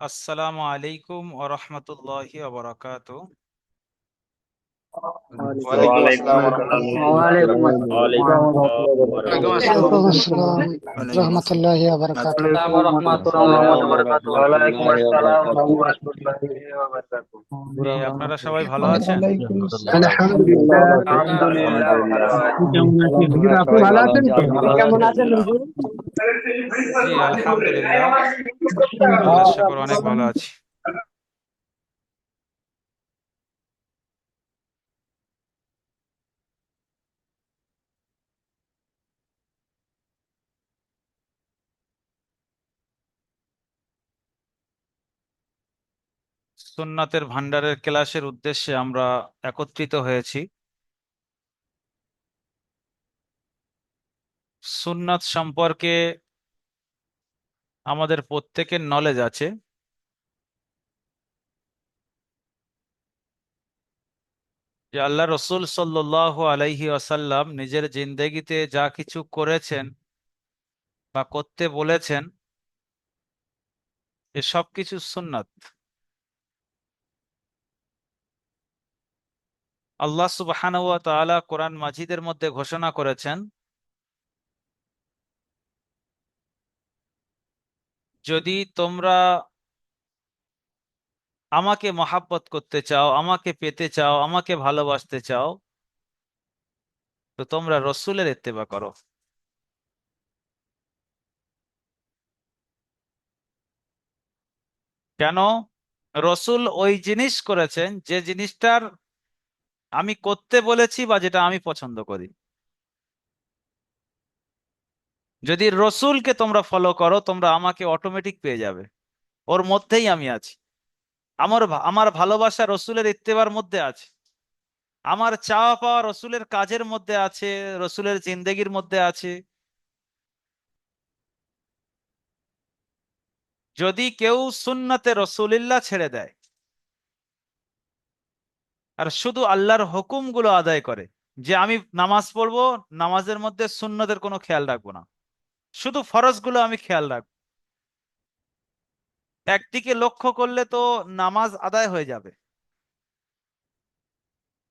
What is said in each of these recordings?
আসসালামু আলাইকুম ওয়া রাহমাতুল্লাহি ওয়া বারাকাতুহু। ওয়ালাইকুম আসসালাম ওয়া ওয়ালাইকুম রাহমাতুল্লাহি আসসালাম ওয়ালাইকুম আসসালাম ওয়ালাইকুম আসসালাম ওয়ালাইকুম আসসালাম রহমতুল্লাহি ওয়া বারাকাতুহু। ওয়া রাহমাতুল্লাহি ওয়া বারাকাতুহু। ওয়ালাইকুম আসসালাম ওয়া রাহমাতুল্লাহি ওয়া বারাকাতুহু। জি, আপনারা সবাই ভালো আছেন? আলহামদুলিল্লাহ। আলহামদুলিল্লাহ ভালো আছি। কেমন আছেন হুজুর? আপনি ভালো আছেন তো? কেমন আছেন আলহামদুলিল্লাহ হুজুর? জি, আলহামদুলিল্লাহ, আল্লাহর শুকর অনেক ভালো আছি। সুন্নাতের ভান্ডারের ক্লাসের উদ্দেশ্যে আমরা একত্রিত হয়েছি। সুন্নাত সম্পর্কে আমাদের প্রত্যেকের নলেজ আছে যে আল্লাহ রসুল সাল্লাল্লাহু আলাইহি ওয়াসাল্লাম নিজের জিন্দেগিতে যা কিছু করেছেন বা করতে বলেছেন এসব কিছু সুন্নাত। আল্লাহ সুবহানাহু ওয়া তাআলা কোরআন মাজিদের মধ্যে ঘোষণা করেছেন, যদি তোমরা আমাকে মহাব্বত করতে চাও, আমাকে পেতে চাও, আমাকে ভালোবাসতে চাও, তো তোমরা রসুলের ইত্তেবা করো। কেন? রসুল ওই জিনিস করেছেন যে জিনিসটার আমি করতে বলেছি বা যেটা আমি পছন্দ করি। যদি রসুলকে তোমরা ফলো করো, তোমরা আমাকে অটোমেটিক পেয়ে যাবে, ওর মধ্যেই আমি আছি। আমার ভালোবাসা রসুলের ইত্তেবার মধ্যে আছে, আমার চাওয়া পাওয়া রসুলের কাজের মধ্যে আছে, রসুলের জিন্দেগির মধ্যে আছে। যদি কেউ সুন্নতে রসুলিল্লাহ ছেড়ে দেয় আর শুধু আল্লাহর হুকুমগুলো আদায় করে, যে আমি নামাজ পড়বো, নামাজের মধ্যে সুন্নতের কোনো খেয়াল রাখবো না, শুধু ফরজগুলো আমি খেয়াল রাখবো, একদিকে লক্ষ্য করলে তো নামাজ আদায় হয়ে যাবে,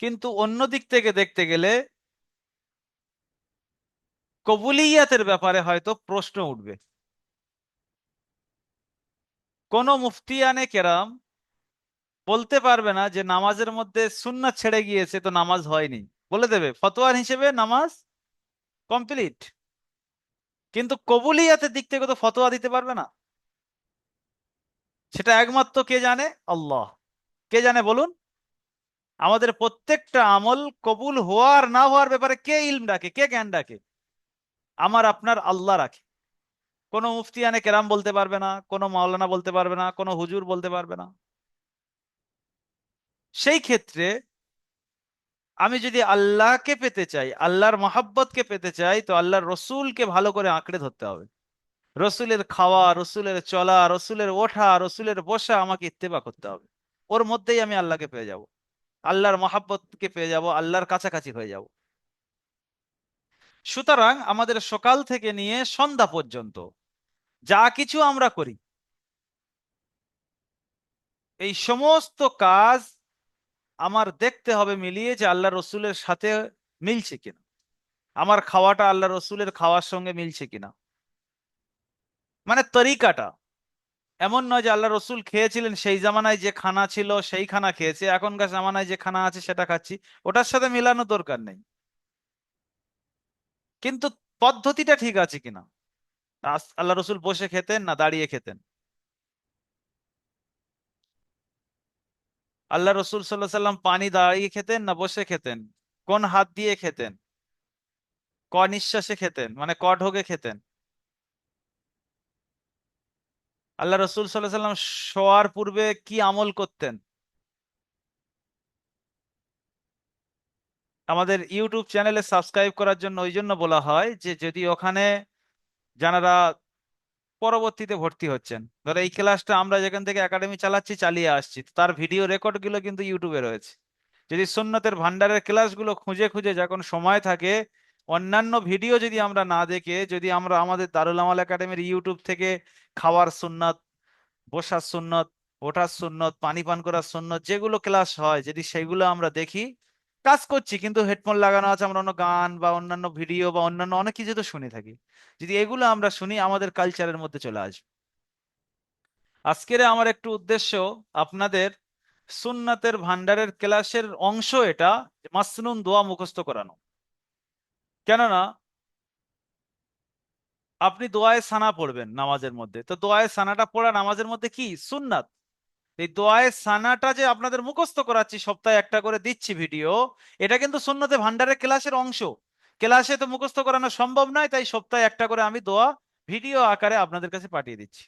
কিন্তু অন্য দিক থেকে দেখতে গেলে কবুলিয়াতের ব্যাপারে হয়তো প্রশ্ন উঠবে। কোন মুফতিয়ানে কেরাম বলতে পারবে না যে নামাজের মধ্যে সুন্নাত ছেড়ে গিয়েছে তো নামাজ হয়নি, বলে দেবে ফতোয়ার হিসেবে নামাজ কমপ্লিট, কিন্তু কবুলিয়াতের দিক থেকে তো ফতোয়া দিতে পারবে না। সেটা একমাত্র কে জানে? আল্লাহ। কে জানে বলুন? আমাদের প্রত্যেকটা আমল কবুল হওয়ার না হওয়ার ব্যাপারে কে ইলম রাখে, কে জ্ঞান রাখে? আমার আপনার আল্লাহ রাখে। কোনো মুফতিয়ানে কেরাম বলতে পারবে না, কোনো মাওলানা বলতে পারবে না, কোনো হুজুর বলতে পারবে না। সেই ক্ষেত্রে আমি যদি আল্লাহকে পেতে চাই, আল্লাহর মহাব্বতকে পেতে চাই, তো আল্লাহর রসুলকে ভালো করে আঁকড়ে ধরতে হবে। রসুলের খাওয়া, রসুলের চলা, রসুলের ওঠা, রসুলের বসা আমাকে ইত্তেবা করতে হবে। ওর মধ্যেই আমি আল্লাহকে পেয়ে যাব, আল্লাহর মহাব্বতকে পেয়ে যাব, আল্লাহর কাছাকাছি হয়ে যাব। সুতরাং আমাদের সকাল থেকে নিয়ে সন্ধ্যা পর্যন্ত যা কিছু আমরা করি, এই সমস্ত কাজ আমার দেখতে হবে মিলিয়ে যে আল্লাহ রসুলের সাথে মিলছে কিনা, আমার খাওয়াটা আল্লাহ রসুলের খাওয়ার সঙ্গে মিলছে কিনা। মানে তরিকাটা এমন নয় যে আল্লাহ রসুল খেয়েছিলেন সেই জামানায় যে খানা ছিল সেই খানা খেয়েছে, এখনকার জামানায় যে খানা আছে সেটা খাচ্ছি, ওটার সাথে মিলানো দরকার নেই, কিন্তু পদ্ধতিটা ঠিক আছে কিনা। আল্লাহ রসুল বসে খেতেন না দাঁড়িয়ে খেতেন? আল্লাহ রসুল সাল্লাহ সাল্লাম পানি দাঁড়িয়ে খেতেন না বসে খেতেন? কোন হাত দিয়ে খেতেন? ক নিঃশ্বাসে খেতেন, মানে ক ঢোকে খেতেন? আল্লাহ রসুল সাল্লাহ সাল্লাম শোয়ার পূর্বে কি আমল করতেন? আমাদের ইউটিউব চ্যানেলে সাবস্ক্রাইব করার জন্য ওই জন্য বলা হয় যে যদি ওখানে যারা পরবর্তীতে ভর্তি হচ্ছেন, ধরো এই ক্লাসটা আমরা যেখান থেকে একাডেমি চালাচ্ছি, চালিয়ে আসছি, তার ভিডিও রেকর্ড গুলো কিন্তু ইউটিউবে রয়েছে। যদি সুন্নতের ভান্ডারের ক্লাসগুলো খুঁজে খুঁজে যখন সময় থাকে অন্যান্য ভিডিও যদি আমরা না দেখে, যদি আমরা আমাদের দারুল আমাল একাডেমির ইউটিউব থেকে খাওয়ার সুন্নাত, বসার সুন্নত, ওঠার সুন্নত, পানি পান করার সুন্নত, যেগুলো ক্লাস হয় যদি সেগুলো আমরা দেখি, কাজ করছি কিন্তু হেডফোন লাগানো আছে, আমরা অন্য গান বা অন্যান্য ভিডিও বা অন্যান্য অনেক কিছু তো শুনে থাকি, যদি এগুলো আমরা শুনি আমাদের কালচারের মধ্যে চলে আসবে। আজকের আমার একটু উদ্দেশ্য আপনাদের সুন্নাতের ভান্ডারের ক্লাসের অংশ এটা, মাসনুন দোয়া মুখস্থ করানো। কেননা আপনি দোয়ায়ে সানা পড়বেন নামাজের মধ্যে, তো দোয়ায়ে সানাটা পড়া নামাজের মধ্যে কি সুন্নাত। এই দোয়ায়ে সানাটা যে আপনাদের মুখস্থ করাচ্ছি, সপ্তাহে একটা করে দিচ্ছি ভিডিও, এটা কিন্তু সুন্নতে ভান্ডারের ক্লাসের অংশ। ক্লাসে তো মুখস্থ করানো সম্ভব নয়, তাই সপ্তাহে একটা করে আমি দোয়া ভিডিও আকারে আপনাদের কাছে পাঠিয়ে দিচ্ছি।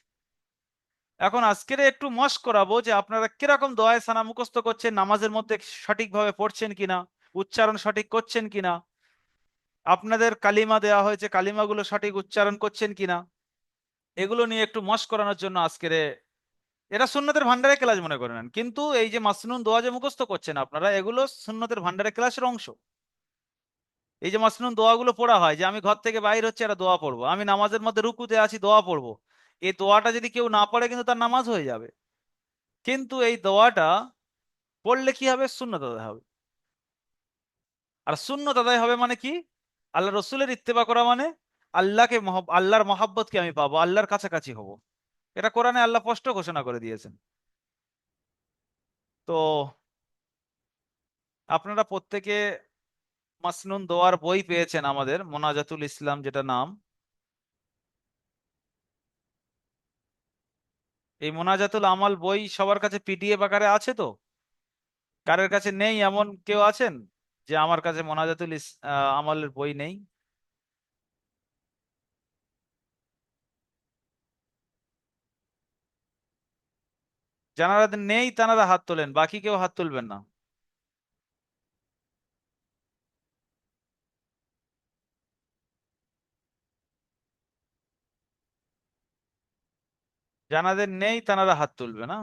এখন আজকের একটু মশক করাবো যে আপনারা কিরকম দোয়ায়ে সানা মুখস্থ করছেন, নামাজের মধ্যে সঠিকভাবে পড়ছেন কিনা, উচ্চারণ সঠিক করছেন কিনা, আপনাদের কালিমা দেওয়া হয়েছে কালিমাগুলো সঠিক উচ্চারণ করছেন কিনা, এগুলো নিয়ে একটু মশক করানোর জন্য আজকের এটা সুন্নতের ভান্ডারের ক্লাস মনে করে নেন, কিন্তু এই যে মাসনুন দোয়া যে মুখস্থ করছেন আপনারা, এগুলো সুন্নতের ভান্ডারের ক্লাসের অংশ। এই যে মাসনুন দোয়াগুলো পড়া হয়, যে আমি ঘর থেকে বাইর হচ্ছে একটা দোয়া পড়বো, আমি নামাজের মধ্যে রুকুতে আছি দোয়া পড়বো, এই দোয়াটা যদি কেউ না পড়ে কিন্তু তার নামাজ হয়ে যাবে। কিন্তু এই দোয়াটা পড়লে কি হবে, সুন্নত আদায় হবে। আর সুন্নত আদায় হবে মানে কি, আল্লাহ রসুলের ইত্তেবা করা মানে আল্লাহর মহাব্বতকে আমি পাবো, আল্লাহর কাছাকাছি হব। এটা কোরআনে আল্লাহ স্পষ্ট ঘোষণা করে দিয়েছেন। তো আপনারা প্রত্যেকে মাসনুন দোয়ার বই পেয়েছেন, আমাদের মোনাজাতুল ইসলাম যেটা নাম। এই মোনাজাতুল আমাল বই সবার কাছে পিডিএফ আকারে আছে তো? কারের কাছে নেই এমন কেউ আছেন যে আমার কাছে আমালের বই নেই? যারা নেই তারা হাত তোলেন, বাকি কেউ হাত তুলবেন না। যাদের নেই তারা হাত তুলবে না,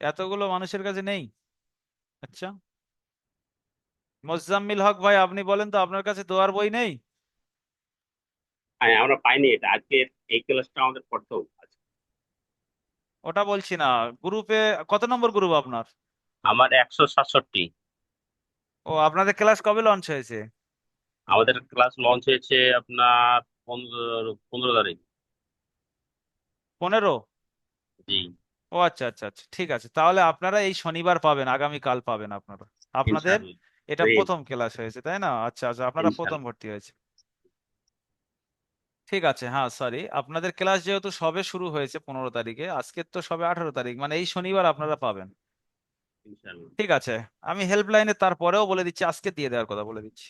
এতগুলো মানুষের কাছে নেই। আচ্ছা, মোজাম্মিল হক ভাই আপনি বলেন তো, আপনার কাছে দোয়ার বই নেই? হ্যাঁ, আমরা পাইনি এটা আজকে। এই ক্লাসটা আমাদের পড়তেও আছে। ওটা বলছি না, গ্রুপে কত নম্বর গ্রুপ আপনার? আমার 167। ও, আপনাদের ক্লাস কবে লঞ্চ হয়েছে? আমাদের ক্লাস লঞ্চ হয়েছে আপনার 15 তারিখ। 15? জি, ও আচ্ছা আচ্ছা আচ্ছা, ঠিক আছে, তাহলে আপনারা এই শনিবার পাবেন, আগামীকাল পাবেন আপনারা। আপনাদের ইনশাআল্লাহ। এটা জি, প্রথম ক্লাস হয়েছে তাই না? আচ্ছা আচ্ছা, আপনারা প্রথম ইনশাআল্লাহ। ভর্তি হয়েছে, ঠিক আছে। হ্যাঁ সরি, আপনাদের ক্লাস যেহেতু সবে শুরু হয়েছে 15 তারিখে, আজকের তো সবে 18 তারিখ, মানে এই শনিবার আপনারা পাবেন। ইনশাআল্লাহ। ঠিক আছে, আমি হেল্পলাইনে তারপরেও বলে দিচ্ছি, আজকে দিয়ে দেওয়ার কথা বলে দিচ্ছি।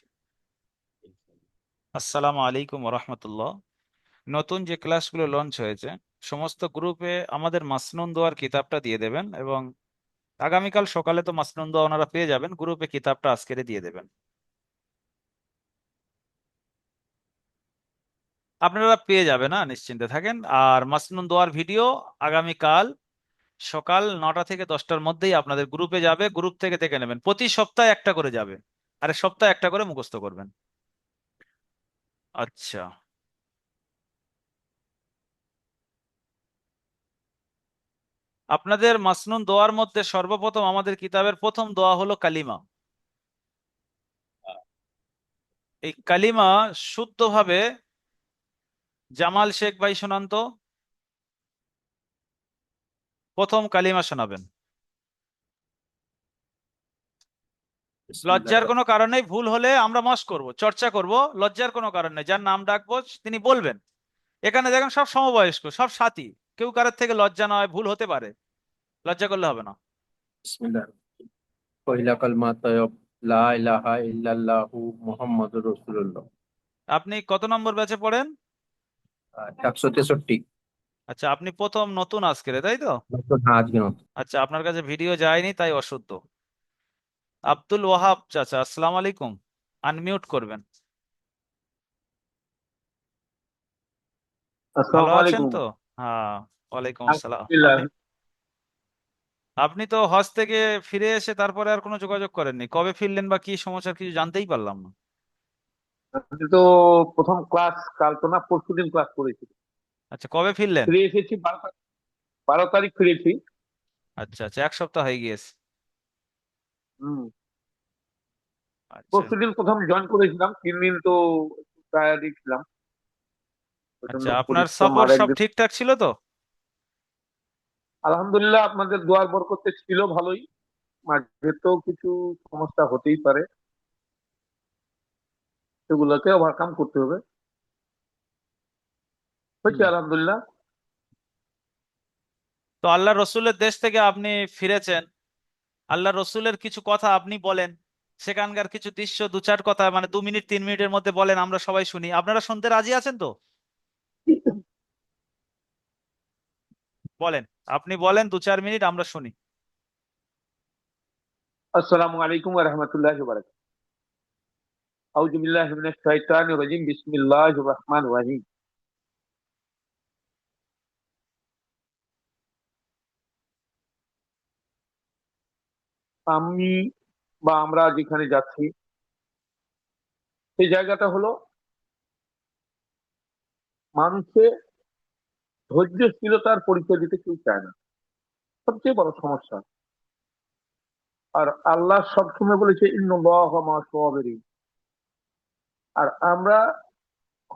ইনশাআল্লাহ। আসসালামু আলাইকুম রহমতুল্লাহ। নতুন যে ক্লাসগুলো লঞ্চ হয়েছে, সমস্ত গ্রুপে আমাদের মাসনুন দোয়ার কিতাবটা দিয়ে দেবেন, এবং আগামীকাল সকালে তো মাসনুন দোয়া ওনারা পেয়ে যাবেন, গ্রুপে কিতাবটা আজকেরে দিয়ে দেবেন। আপনারা পেয়ে যাবেন না, নিশ্চিন্তে থাকেন। আর মাসনুন দোয়ার ভিডিও আগামীকাল সকাল 9টা থেকে 10টার মধ্যেই আপনাদের গ্রুপে যাবে, গ্রুপ থেকে দেখে নেবেন। প্রতি সপ্তাহে একটা করে যাবে, আর সপ্তাহে একটা করে মুখস্থ করবেন। আচ্ছা, আপনাদের মাসনুন দোয়ার মধ্যে সর্বপ্রথম আমাদের কিতাবের প্রথম দোয়া হলো কালিমা। এই কালিমা শুদ্ধভাবে জামাল শেখ ভাই শোনান তো, প্রথম কালিমা শোনাবেন। লজ্জার কোনো কারণ নেই, ভুল হলে আমরা মশ করব, চর্চা করব, লজ্জার কোনো কারণ নেই। যার নাম ডাকবো তিনি বলবেন। এখানে দেখেন সব সমবয়স্ক, সব সাথী, কেউ কারোর থেকে লজ্জা নয়, ভুল হতে পারে, লজ্জা করলে হবে না। বিসমিল্লাহ। পহিলা কালমা তয়ব, লা ইলাহা ইল্লাল্লাহু মুহাম্মাদুর রাসূলুল্লাহ। আপনি কত নম্বর ব্যাচে পড়েন? 163। আচ্ছা, আপনি প্রথম নতুন আজকের, তাই তো? হ্যাঁ, আজকে নতুন। আচ্ছা, আপনার কাছে ভিডিও যায়নি তাই অশুদ্ধ। আব্দুল ওয়াহাব চাচা, আসসালামু আলাইকুম, আনমিউট করবেন। ভালো আসসালামু আছেন আলাইকুম। তো? হ্যাঁ, ওয়ালাইকুম আসসালাম। আলহামদুলিল্লাহ। আপনি আপনি তো হজ থেকে ফিরে এসে তারপরে আর কোনো যোগাযোগ করেননি, কবে ফিরলেন বা কি সমস্যা কিছু জানতেই পারলাম না। আমি তো প্রথম ক্লাস কাল তো না পরশুদিন ক্লাস করেছি। আচ্ছা, কবে ফিরলেন? ফিরে এসেছি 12টা 12 তারিখ ফিরেছি। আচ্ছা আচ্ছা, এক সপ্তাহ হয়ে গিয়েছে। হম। আচ্ছা পরশুদিন প্রথম জয়েন করেছিলাম, 3 দিন তো টায়ার্ডই ছিলাম, প্রচন্ড আচ্ছা, আপনার পরিশ্রম। সফর আর সব একদিন ঠিকঠাক ছিল তো? আলহামদুলিল্লাহ আপনাদের দোয়ার বরকতে ছিল ভালোই। মাঝে তো কিছু সমস্যা হতেই পারে, সেগুলোকে ওভারকাম করতে হবে। হয়েছে হুম। আলহামদুলিল্লাহ। তো আল্লাহ রসুলের দেশ থেকে আপনি ফিরেছেন, আল্লাহ রসুলের কিছু কথা আপনি বলেন, সেখানকার কিছু দৃশ্য দু চার কথা, মানে 2 মিনিট 3 মিনিটের মধ্যে বলেন, আমরা সবাই শুনি। আপনারা শুনতে রাজি আছেন তো? বলেন, আপনি বলেন, 2-4 মিনিট আমরা শুনি। আসসালামু আলাইকুম ওয়া রাহমাতুল্লাহি ওয়া বারাকাতুহু। আউযু বিল্লাহি মিনাশ শাইতানির রাজিম। বিসমিল্লাহির রহমানির রহিম। আমি বা আমরা যেখানে যাচ্ছি, সেই জায়গাটা হলো মানুষকে ধৈর্যশীলতার পরিচয় দিতে কেউ চায় না, সবচেয়ে বড় সমস্যা। আর আল্লাহ সবসময় বলেছে ইন্নাল্লাহা মা'আস সাবিরিন। আর আমরা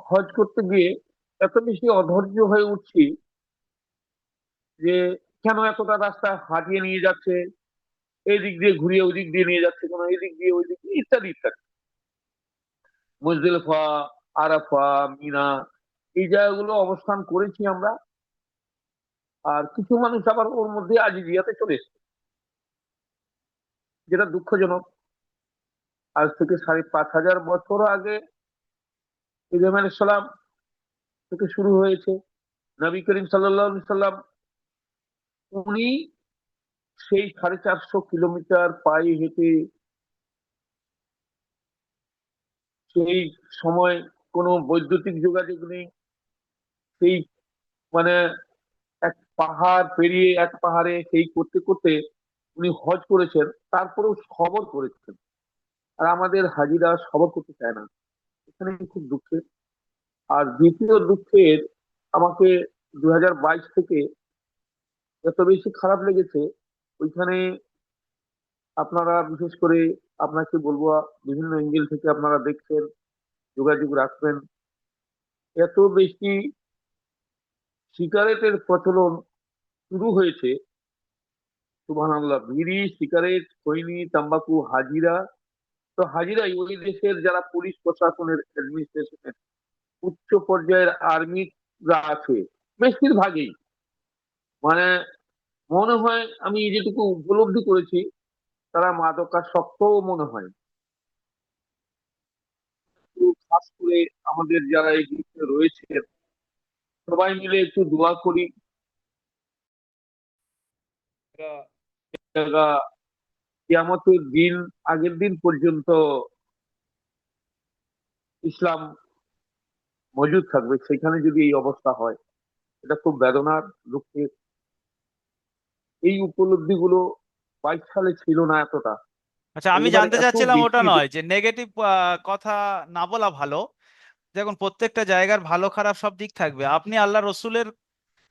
হজ করতে গিয়ে এত বেশি অধৈর্য হয়ে উঠছি যে কেন এতটা রাস্তা হাঁটিয়ে নিয়ে যাচ্ছে, এই দিক দিয়ে ঘুরিয়ে ওই দিক দিয়ে নিয়ে যাচ্ছে, কেন এই দিক দিয়ে ওই দিক দিয়ে, ইত্যাদি ইত্যাদি। মুজদলিফা, আরাফা, মিনা, এই জায়গাগুলো অবস্থান করেছি আমরা। আর কিছু মানুষ আবার ওর মধ্যে আজিজিয়াতে চলে এসেছে, যেটা দুঃখজনক। আজ থেকে 5,500 বছর আগে ইব্রাহিম আলাইহিস সালাম থেকে শুরু হয়েছে। নবী করিম সাল্লাল্লাহু আলাইহি সাল্লাম, উনি সেই 450 কিলোমিটার পায়ে হেঁটে, সেই সময় কোনো বৈদ্যুতিক যোগাযোগ নেই, সেই মানে এক পাহাড় পেরিয়ে এক পাহাড়ে সেই করতে করতে উনি হজ করেছেন, তারপরেও সবর করেছেন। আর আমাদের হাজিরা সবর করতে চায় না, এখানে খুব দুঃখের। আর দ্বিতীয় দুঃখের, আমাকে 2022 থেকে এত বেশি খারাপ লেগেছে ওইখানে। আপনারা বিশেষ করে, আপনাকে বলবো, বিভিন্ন এঙ্গেল থেকে আপনারা দেখছেন, যোগাযোগ রাখবেন, এত বেশি সিগারেটের প্রচলন শুরু হয়েছে। সুবহানাল্লাহ, বিড়ি, সিগারেট, খৈনি, তাম্বাকু, হাজিরা। তো হাজিরাই ওই দেশের যারা পুলিশ প্রশাসনের অ্যাডমিনিস্ট্রেশনের উচ্চ পর্যায়ের আর্মিরা আছে, বেশিরভাগই, মানে মনে হয় আমি যেটুকু উপলব্ধি করেছি, তারা মাদকাসক্তও মনে হয়। তো খাস করে আমাদের যারা এই দিকে রয়েছে, সবাই মিলে একটু দোয়া করি, এরা কিয়ামতের দিন, আগের দিন পর্যন্ত ইসলাম মজুদ থাকবে, সেখানে যদি এই অবস্থা হয়, এটা খুব বেদনার, দুঃখের। এই উপলব্ধিগুলো 22 সালে ছিল না এতটা। আচ্ছা, আমি এবার জানতে এত চাচ্ছিলাম ওটা বেশি। নয় যে নেগেটিভ কথা না বলা ভালো। দেখুন, প্রত্যেকটা জায়গার ভালো খারাপ সব দিক থাকবে। আপনি আল্লাহ রসুলের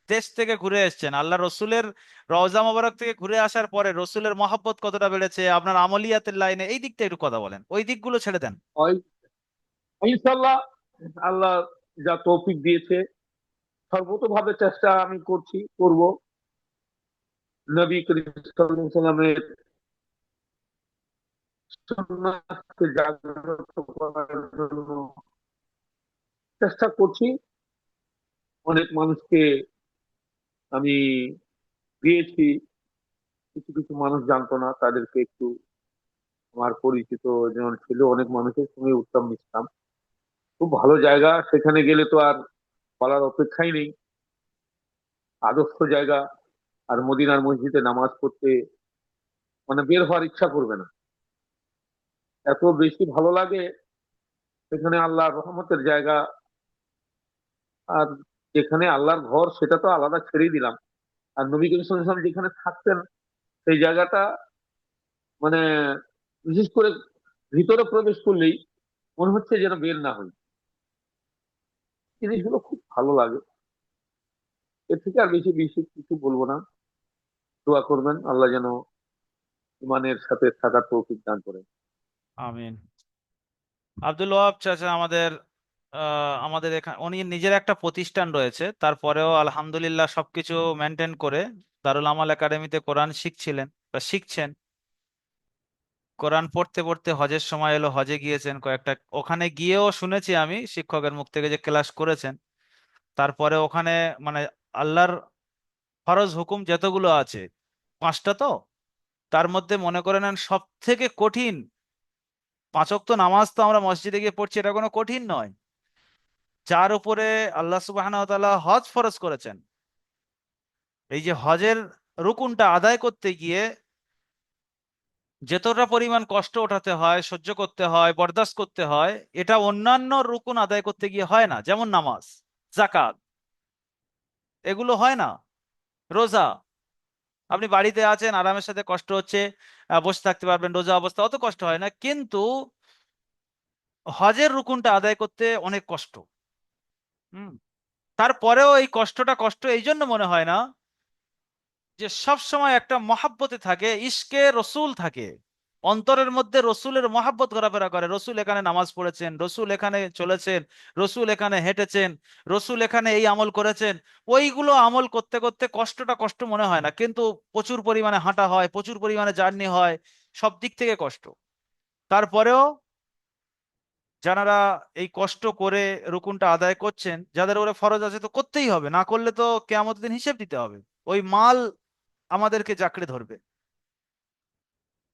দেশ থেকে ঘুরে এসেছেন, আল্লাহ রসুলের রওজা মোবারক থেকে ঘুরে আসার পরে রসুলের মহব্বত কতটা বেড়েছে আপনার আমলিয়াতের লাইনে, এই দিকটা একটু কথা বলেন, ওই দিকগুলো ছেড়ে দেন। হয় ইনশাল্লাহ, আল্লাহ যা তৌফিক দিয়েছে, সর্বতোভাবে চেষ্টা আমি করছি, করব নবী করিম সাল্লাল্লাহু আলাইহি সাল্লামের সুন্নাতকে জাগ্রত করার জন্য চেষ্টা করছি। অনেক মানুষকে আমি দিয়েছি, কিছু কিছু মানুষ জানতো না, তাদেরকে একটু, আমার পরিচিত যেমন ছিল, অনেক মানুষের সঙ্গে উঠতাম মিশতাম। খুব ভালো জায়গা, সেখানে গেলে তো আর বলার অপেক্ষাই নেই, আদর্শ জায়গা। আর মদিনার মসজিদে নামাজ পড়তে মানে বের হওয়ার ইচ্ছা করবে না, এত বেশি ভালো লাগে। সেখানে আল্লাহর রহমতের জায়গা। আর যেখানে আল্লাহর ঘর, সেটা তো আলাদা, ছেড়েই দিলাম। আর নবী করিম সাল্লাল্লাহু আলাইহি ওয়াসাল্লাম যেখানে থাকতেন, সেই জায়গাটা মানে বিশেষ করে ভিতরে প্রবেশ করলেই মনে হচ্ছে যেন বের না হই। জিনিসগুলো খুব ভালো লাগে। এর থেকে আর বেশি বেশি কিছু বলবো না। দোয়া করবেন আল্লাহ যেন ইমানের সাথে থাকার তৌফিক দান করেন। আমিন। আব্দুল ওয়াহাব চাচা আমাদের এখানে উনি নিজের একটা প্রতিষ্ঠান রয়েছে, তারপরেও আলহামদুলিল্লাহ সবকিছু মেনটেন করে দারুল আমাল একাডেমিতে কোরআন শিখছিলেন বা শিখছেন। কোরআন পড়তে পড়তে হজের সময় এলো, হজে গিয়েছেন কয়েকটা, ওখানে গিয়েও শুনেছি আমি শিক্ষকের মুখ থেকে যে ক্লাস করেছেন। তারপরে ওখানে মানে আল্লাহর ফরজ হুকুম যতগুলো আছে, পাঁচটা তো, তার মধ্যে মনে করে নেন সব থেকে কঠিন পাঁচ ওয়াক্ত নামাজ তো আমরা মসজিদে গিয়ে পড়ছি, এটা কোনো কঠিন নয়। যার উপরে আল্লাহ সুবহানাহু ওয়া তাআলা হজ ফরজ করেছেন, এই যে হজের রুকুনটা আদায় করতে গিয়ে যতটা পরিমাণ কষ্ট ওঠাতে হয়, সহ্য করতে হয়, বরদাস্ত করতে হয়, এটা অন্যান্য রুকুন আদায় করতে গিয়ে হয় না। যেমন নামাজ, জাকাত, এগুলো হয় না। রোজা, আপনি বাড়িতে আছেন আরামের সাথে, কষ্ট হচ্ছে, বসে থাকতে পারবেন, রোজা অবস্থা অত কষ্ট হয় না, কিন্তু হজের রুকুনটা আদায় করতে অনেক কষ্ট। হুম। তারপরেও এই কষ্টটা কষ্ট এই জন্য মনে হয় না যে সব সময় একটা মহাব্বতে থাকে, ইশকে রসুল থাকে অন্তরের মধ্যে, রসুলের মহাব্বত ঘোরাফেরা করে। রসুল এখানে নামাজ পড়েছেন, রসুল এখানে চলেছেন, রসুল এখানে হেঁটেছেন, রসুল এখানে এই আমল করেছেন। ওইগুলো আমল করতে করতে কষ্টটা কষ্ট মনে হয় না, কিন্তু প্রচুর পরিমাণে হাঁটা হয়, প্রচুর পরিমাণে জার্নি হয়, সব দিক থেকে কষ্ট। তারপরেও যারা এই কষ্ট করে রুকুনটা আদায় করছেন, যাদের উপরে ফরজ আছে তো করতেই হবে, না করলে তো কিয়ামতের দিন হিসেব দিতে হবে, ওই মাল আমাদেরকে জাকড়ে ধরবে।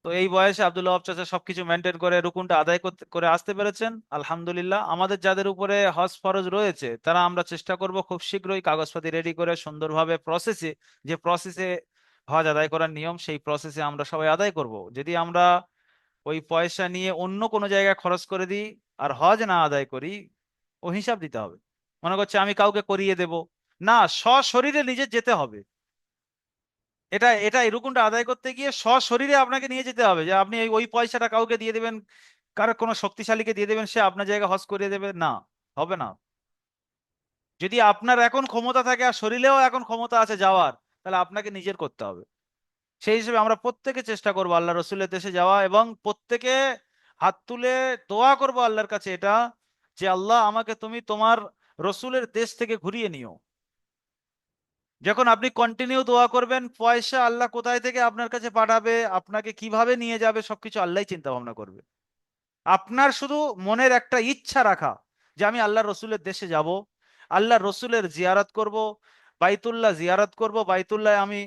তো এই বয়সে আব্দুল ওয়াহাব চাচা সবকিছু মেনটেন করে রুকুনটা আদায় করতে করে আসতে পেরেছেন আলহামদুলিল্লাহ। আমাদের যাদের উপরে হজ ফরজ রয়েছে তারা আমরা চেষ্টা করব খুব শীঘ্রই কাগজপাতি রেডি করে সুন্দরভাবে প্রসেসে, যে প্রসেসে হজ আদায় করার নিয়ম, সেই প্রসেসে আমরা সবাই আদায় করব। যদি আমরা ওই পয়সা নিয়ে অন্য কোনো জায়গায় খরচ করে দিই আর হজ না আদায় করি, ও হিসাব দিতে হবে। মনে করছে আমি কাউকে করিয়ে দেব, না, সশরীরে নিজে যেতে হবে। এটা এই রুকুনটা আদায় করতে গিয়ে সশরীরে আপনাকে নিয়ে যেতে হবে, যে আপনি ওই পয়সাটা কাউকে দিয়ে দেবেন, কারো কোনো শক্তিশালীকে দিয়ে দেবেন, সে আপনার জায়গায় হজ করিয়ে দেবে, না, হবে না। যদি আপনার এখন ক্ষমতা থাকে আর শরীরেও এখন ক্ষমতা আছে যাওয়ার, তাহলে আপনাকে নিজের করতে হবে। সেই হিসেবে আমরা প্রত্যেকে চেষ্টা করবো আল্লাহ রসুলের দেশে যাওয়া, এবং প্রত্যেকে হাত তুলে দোয়া করব আল্লাহর কাছে এটা, যে আল্লাহ আমাকে তুমি তোমার রসুলের দেশ থেকে ঘুরিয়ে নিও। যখন আপনি কন্টিনিউ দোয়া করবেন, পয়সা আল্লাহ কোথায় থেকে আপনার কাছে পাঠাবে, আপনাকে কিভাবে নিয়ে যাবে, সবকিছু আল্লাহই চিন্তা ভাবনা করবে। আপনার শুধু মনের একটা ইচ্ছা রাখা যে আমি আল্লাহ রসুলের দেশে যাব, আল্লাহ রসুলের জিয়ারত করব, বাইতুল্লাহ জিয়ারত করব, বাইতুল্লাহ আমি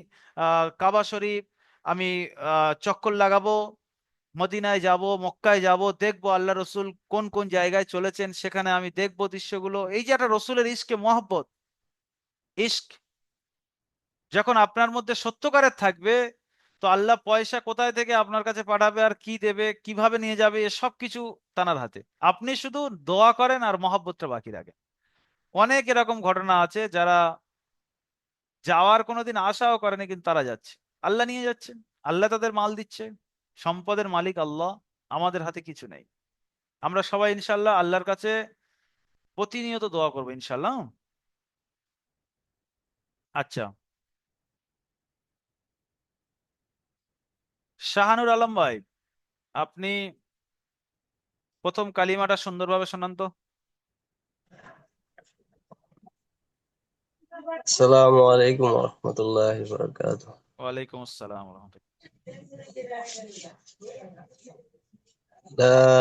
কাবা শরীফ আমি চক্কর লাগাবো, মদিনায় যাব, মক্কায় যাব, দেখবো আল্লাহ রসুল কোন কোন জায়গায় চলেছেন, সেখানে আমি দেখবো দৃশ্যগুলো। এই যে একটা রসুলের ইশকে মহব্বত, ইশক যখন আপনার মধ্যে সত্যকারের থাকবে, তো আল্লাহ পয়সা কোথায় থেকে আপনার কাছে পাঠাবে আর কি দেবে, কিভাবে নিয়ে যাবে, এসব কিছু তানার হাতে। আপনি শুধু দোয়া করেন আর মহব্বতটা বাকি রাখেন। অনেক এরকম ঘটনা আছে যারা যাওয়ার কোনোদিন আশাও করেনি, কিন্তু তারা যাচ্ছে, আল্লাহ নিয়ে যাচ্ছেন, আল্লাহ তাদের মাল দিচ্ছে। সম্পদের মালিক আল্লাহ, আমাদের হাতে কিছু নেই। আমরা সবাই ইনশাল্লাহ আল্লাহর কাছে প্রতিনিয়ত দোয়া করবো ইনশাল্লাহ। আচ্ছা, শাহানুর আলম ভাই, আপনি প্রথম কালিমাটা সুন্দরভাবে শোনান তো। السلام عليكم ورحمة الله وبركاته. ওয়ালাইকুম আসসালাম ওয়া রাহমাতুল্লাহ। لا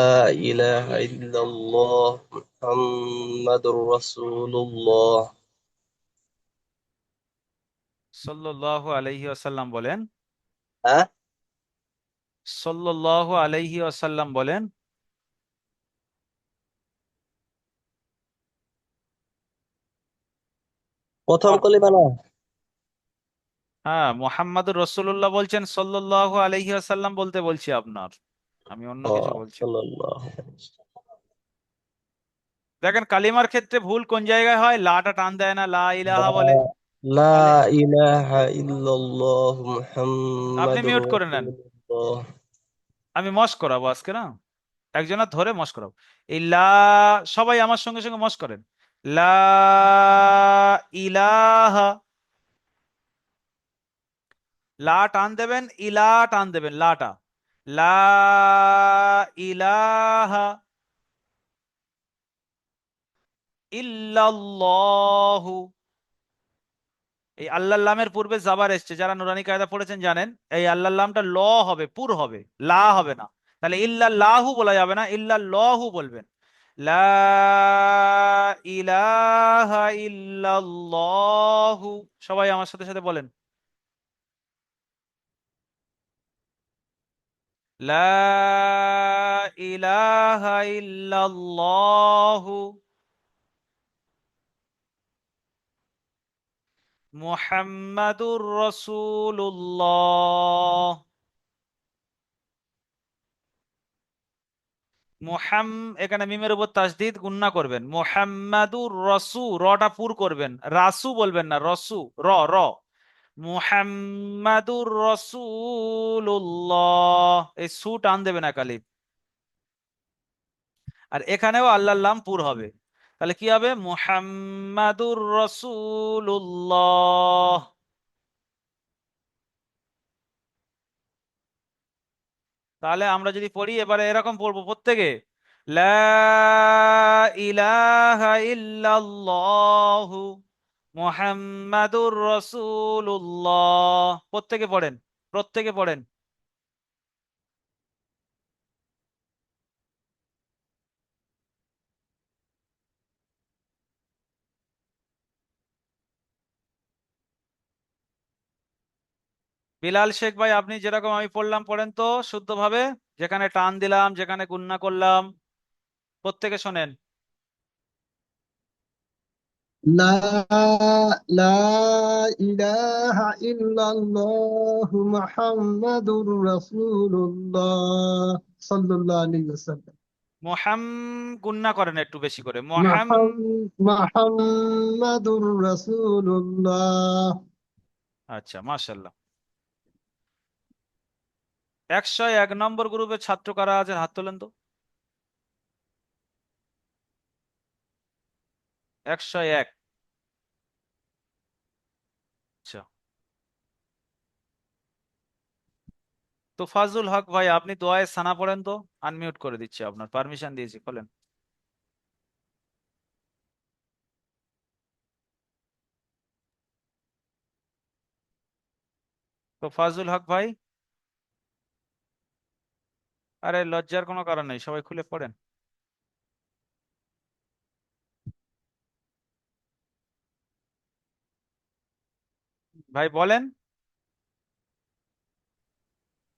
إله إلا الله محمد رسول الله. সাল্লাল্লাহু আলাইহি ওয়াসাল্লাম বলেন, হ্যাঁ, সাল্লাল্লাহু আলাইহি ওয়াসাল্লাম বলেন, প্রথম আপ- কলিমা না? হ্যাঁ, মুহাম্মাদুর রাসূলুল্লাহ বলছেন, সাল্লাল্লাহু আলাইহি ওয়াসাল্লাম বলতে বলছি আপনার, আমি অন্য ও, কিছু বলছি না। সাল্লাল্লাহু। দেখেন কালিমার ক্ষেত্রে ভুল কোন জায়গায় হয়, লাটা টান দেয় না, লা ইলাহা বলে। লা তাহলে ইলাহা ইল্লাল্লাহ আপনি মুহাম্মাদুর মিউট করে নেন, রাসূলুল্লাহ। আমি মশ করাবো আজকে না, একজনের ধরে মশ করাবো। এই লা, সবাই আমার সঙ্গে সঙ্গে মশ করেন, লা ইলাহা লা টান দেবেন, ইলা টান দেবেন, লাটা। লা ইলাহা ইল্লাল্লাহু। এই আল্লাহর লামের পূর্বে জাবার এসছে, যারা নুরানি কায়দা পড়েছেন জানেন এই আল্লাহর লামটা ল হবে, পুর হবে, লা হবে না। তাহলে ইল্লাল্লাহু বলা যাবে না, ইল্লাল্লাহু বলবেন। লা ইলাহা ইল্লাল্লাহু। সবাই আমার সাথে সাথে বলেন, লা ইলাহা ইল্লাল্লাহু মুহাম্মাদুর রাসূলুল্লাহ। মুহাম, এখানে মিমের উপর তাসদিদ গুন্না করবেন। মুহাম্মাদুর রসু, রটা পুর করবেন, রাসু বলবেন না, রসু, র র। মুহাম্মাদুর রসুল্লাহ, এই সু টান দেবেন একালি। আর এখানেও আল্লাহর লাম পুর হবে। তাহলে কি হবে? মুহাম্মাদুর রসুল্লাহ। তাহলে আমরা যদি পড়ি এবারে এরকম পড়বো প্রত্যেকে, লা ইলাহা ইল্লাল্লাহু মুহাম্মাদুর রাসূলুল্লাহ। প্রত্যেকে পড়েন, প্রত্যেকে পড়েন। বিলাল শেখ ভাই, আপনি যেরকম আমি পড়লাম পড়েন তো শুদ্ধভাবে, যেখানে টান দিলাম, যেখানে গুণনা করলাম, প্রত্যেকে শোনেন। لا لا إله إلا الله محمد رسول الله صلى الله عليه وسلم মোহাম, গুণনা করেন একটু বেশি করে, মোহাম। محمد رسول الله আচ্ছা, মাশাল্লাহ। 101 নম্বর গ্রুপের ছাত্র কারা আছেন হাত তোলেন তো। 101। আচ্ছা, তো ফাজুল হক ভাই, আপনি দোয়ায়ে সানা পড়েন তো। আনমিউট করে দিচ্ছি, আপনার পারমিশন দিয়েছি, বলেন। তো ফাজুল হক ভাই, আরে লজ্জার কোনো কারণ নেই, সবাই খুলে পড়েন। ভাই বলেন।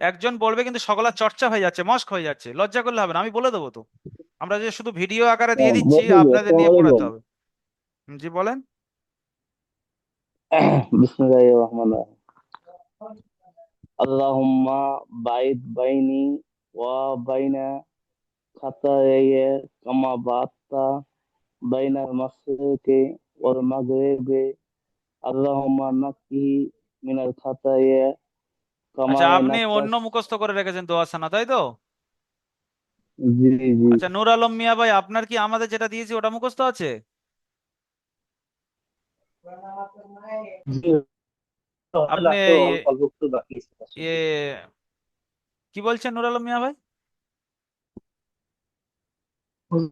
একজন বলবে কিন্তু সকলের চর্চা হয়ে যাচ্ছে, মস্ক হয়ে যাচ্ছে, লজ্জা করলে হবে না, আমি বলে দেবো তো। আমরা যে শুধু ভিডিও আকারে দিয়ে দিচ্ছি, আপনাদের নিয়ে পড়াতে হবে। জি বলেন। বিসমিল্লাহির রহমানির রহিম। আল্লাহুম্মা বাইদ বাইনি ওয়া বাইনা খাতায়ায়ে কামা বাতা বাইনাল মাশরিকি ওয়াল মাগরিবি। আল্লাহুম্মা নাক্কিহি মিনাল খাতায়া কামা আচ্ছা, আপনি ইয়ানাক্কাস। অন্য মুখস্থ করে রেখেছেন দোয়া সানা, তাই তো? জি জি আচ্ছা, নূর আলম মিয়া ভাই, আপনার কি আমাদের যেটা দিয়েছি ওটা মুখস্থ আছে? জি। আপনি আছে, অল্প অল্প একটু বাকি আছে। ইয়ে কি বলছেন নূর আলম মিয়া ভাই?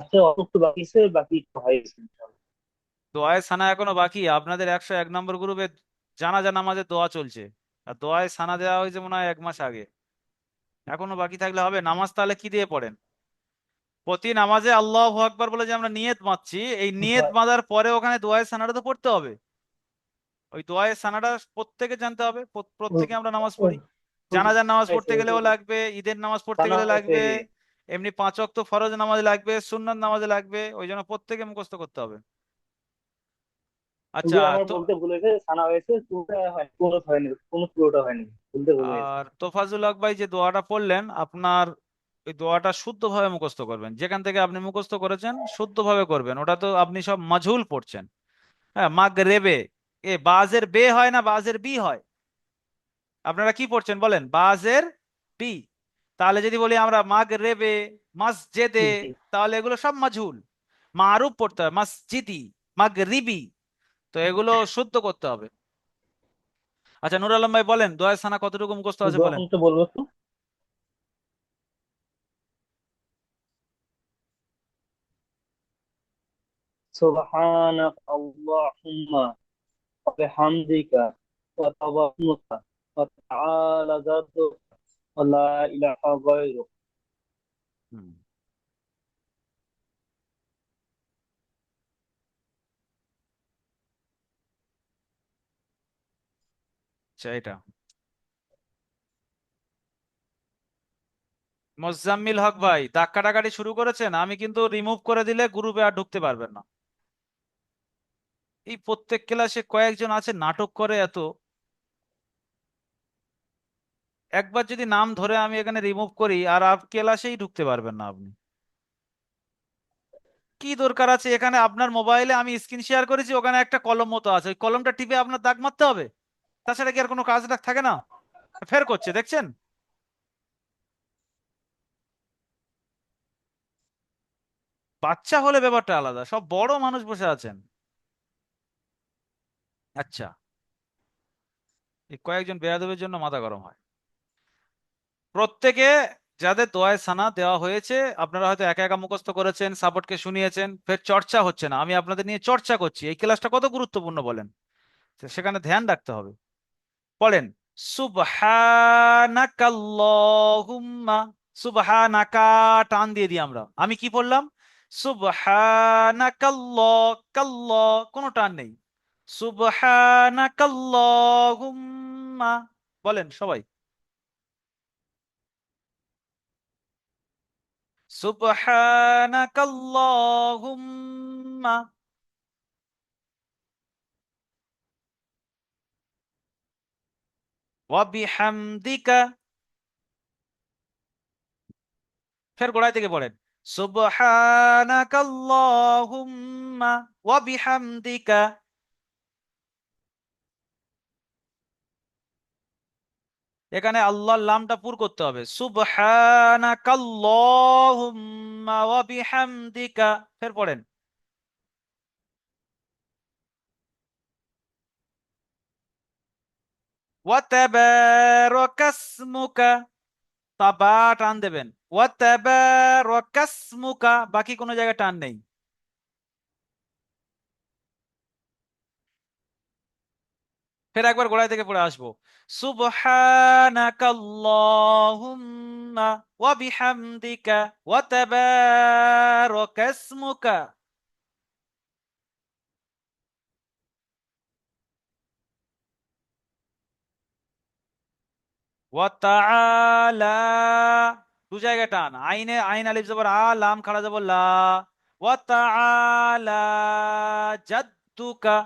আছে, অল্প একটু বাকি আছে, বাকি একটু হয়ে গেছে ইনশাআল্লাহ। দোয়ায়ে সানা এখনো বাকি। আপনাদের 101 নম্বর গ্রুপে জানাজা নামাজের দোয়া চলছে, আর দোয়ায়ে সানা দেওয়া হয়েছে মনে হয় 1 মাস আগে। এখনো বাকি থাকলে হবে। নামাজ তাহলে কি দিয়ে পড়েন? প্রতি নামাজে আল্লাহু আকবার বলে যে আমরা নিয়ত মারছি, এই নিয়ত বাঁধার পরে ওখানে দোয়ায়ে সানাটা তো পড়তে হবে। ওই দোয়ায়ে সানাটা প্রত্যেকে জানতে হবে। প্রত্যেকে আমরা নামাজ পড়ি, জানাজার নামাজ পড়তে গেলেও লাগবে, ঈদের নামাজ পড়তে সানা গেলে হয়েছে। লাগবে, এমনি 5 ওয়াক্ত ফরজ নামাজ লাগবে, সুন্নাত নামাজে লাগবে, ওই জন্য প্রত্যেকে মুখস্থ করতে হবে। আচ্ছা, হুজুর, আমার তো বলতে ভুল হয়েছে, সানা হয়েছে, পুরোটা হয়নি, পুরো হয়নি, কোনো পুরোটা হয়নি, বলতে ভুল হয়েছে। আর তোফাজুল হক ভাই, যে দোয়াটা পড়লেন আপনার, ওই দোয়াটা শুদ্ধভাবে মুখস্থ করবেন। যেখান থেকে আপনি মুখস্থ করেছেন শুদ্ধভাবে করবেন। ওটা তো আপনি সব মাজহুল পড়ছেন। হ্যাঁ, মাগরেবে, এ বাজের বে হয় না, বাজের বি হয়। আপনারা কি পড়ছেন বলেন? বাজের বি। তাহলে যদি বলি আমরা মাগরেবে, মসজেদে, জি। তাহলে এগুলো সব মাজহুল। মারুফ পড়তে হবে, মসজিদি, মাগরিবি। তো এগুলো শুদ্ধ করতে হবে। আচ্ছা, নুর আলম ভাই বলেন, দোয়া সানা কতটুকু মুখস্থ আছে বলেন। যখন তো বলবো তো। সুবহানাক আল্লাহুম্মা ওয়া বিহামদিকা ওয়া তাবারাকা ওয়া তাআলা জাদ্দুকা ওয়া লা ইলাহা গায়রুক। হুম, আচ্ছা এটা। মোজাম্মিল হক ভাই দাগ কাটাকাটি শুরু করেছেন, আমি কিন্তু রিমুভ করে দিলে গ্রুপে আর ঢুকতে পারবেন না। এই প্রত্যেক ক্লাসে কয়েকজন আছে নাটক করে এত, একবার যদি নাম ধরে আমি এখানে রিমুভ করি আর ক্লাসেই ঢুকতে পারবেন না আপনি। কি দরকার আছে এখানে, আপনার মোবাইলে আমি স্ক্রিন শেয়ার করেছি, ওখানে একটা কলম মতো আছে, ওই কলমটা টিপে আপনার দাগ মারতে হবে, তাছাড়া কি আর কোনো কাজ টাজ থাকে না? ফের করছে দেখছেন। বাচ্চা হলে ব্যাপারটা আলাদা, সব বড় মানুষ বসে আছেন। আচ্ছা, এই কয়েকজন বেয়াদবের জন্য মাথা গরম হয়। প্রত্যেকে যাদের দোয়ায় সানা দেওয়া হয়েছে, আপনারা হয়তো একা একা মুখস্থ করেছেন, সাপোর্টকে শুনিয়েছেন, ফের চর্চা হচ্ছে না, আমি আপনাদের নিয়ে চর্চা করছি, এই ক্লাসটা কত গুরুত্বপূর্ণ বলেন, তো সেখানে ধ্যান রাখতে হবে। পড়েন, সুবহানাকাল্লাহুম্মা। সুবহানাকা টান দিয়ে দিই আমরা, আমি কি পড়লাম? সুবহানাকাল্লাহ, কাল্লাহ কোনো টান নেই। সুবহানাকাল্লাহুম্মা, বলেন সবাই। সুবহানাকাল্লাহুম্মা ওয়া বিহামদিকা। ফের গোড়ায় থেকে পড়েন, সুবহানাকাল্লাহুম্মা ওয়া বিহামদিকা। এখানে আল্লাহর লামটা পুর করতে হবে, সুবহানাকাল্লাহুম্মা ওয়া বিহামদিকা। ফের পড়েন, ওয়া তাবারাকাসমুকা। তাবা টান দেবেন, ওয়া তাবারাকাসমুকা, বাকি কোনো জায়গায় টান নেই। ফের একবার গোড়ায় থেকে পড়ে আসবো, সুবহানাকাল্লাহুম্মা ওয়া বিহামদিকা ওয়া তাবারাকাসমুকা ওয়া তাআলা। দু জায়গায় টান, আইনে আইন আলিফ জবর আ, লাম খাড়া জবর লা। ওয়া তাআলা জাদ্দুকা।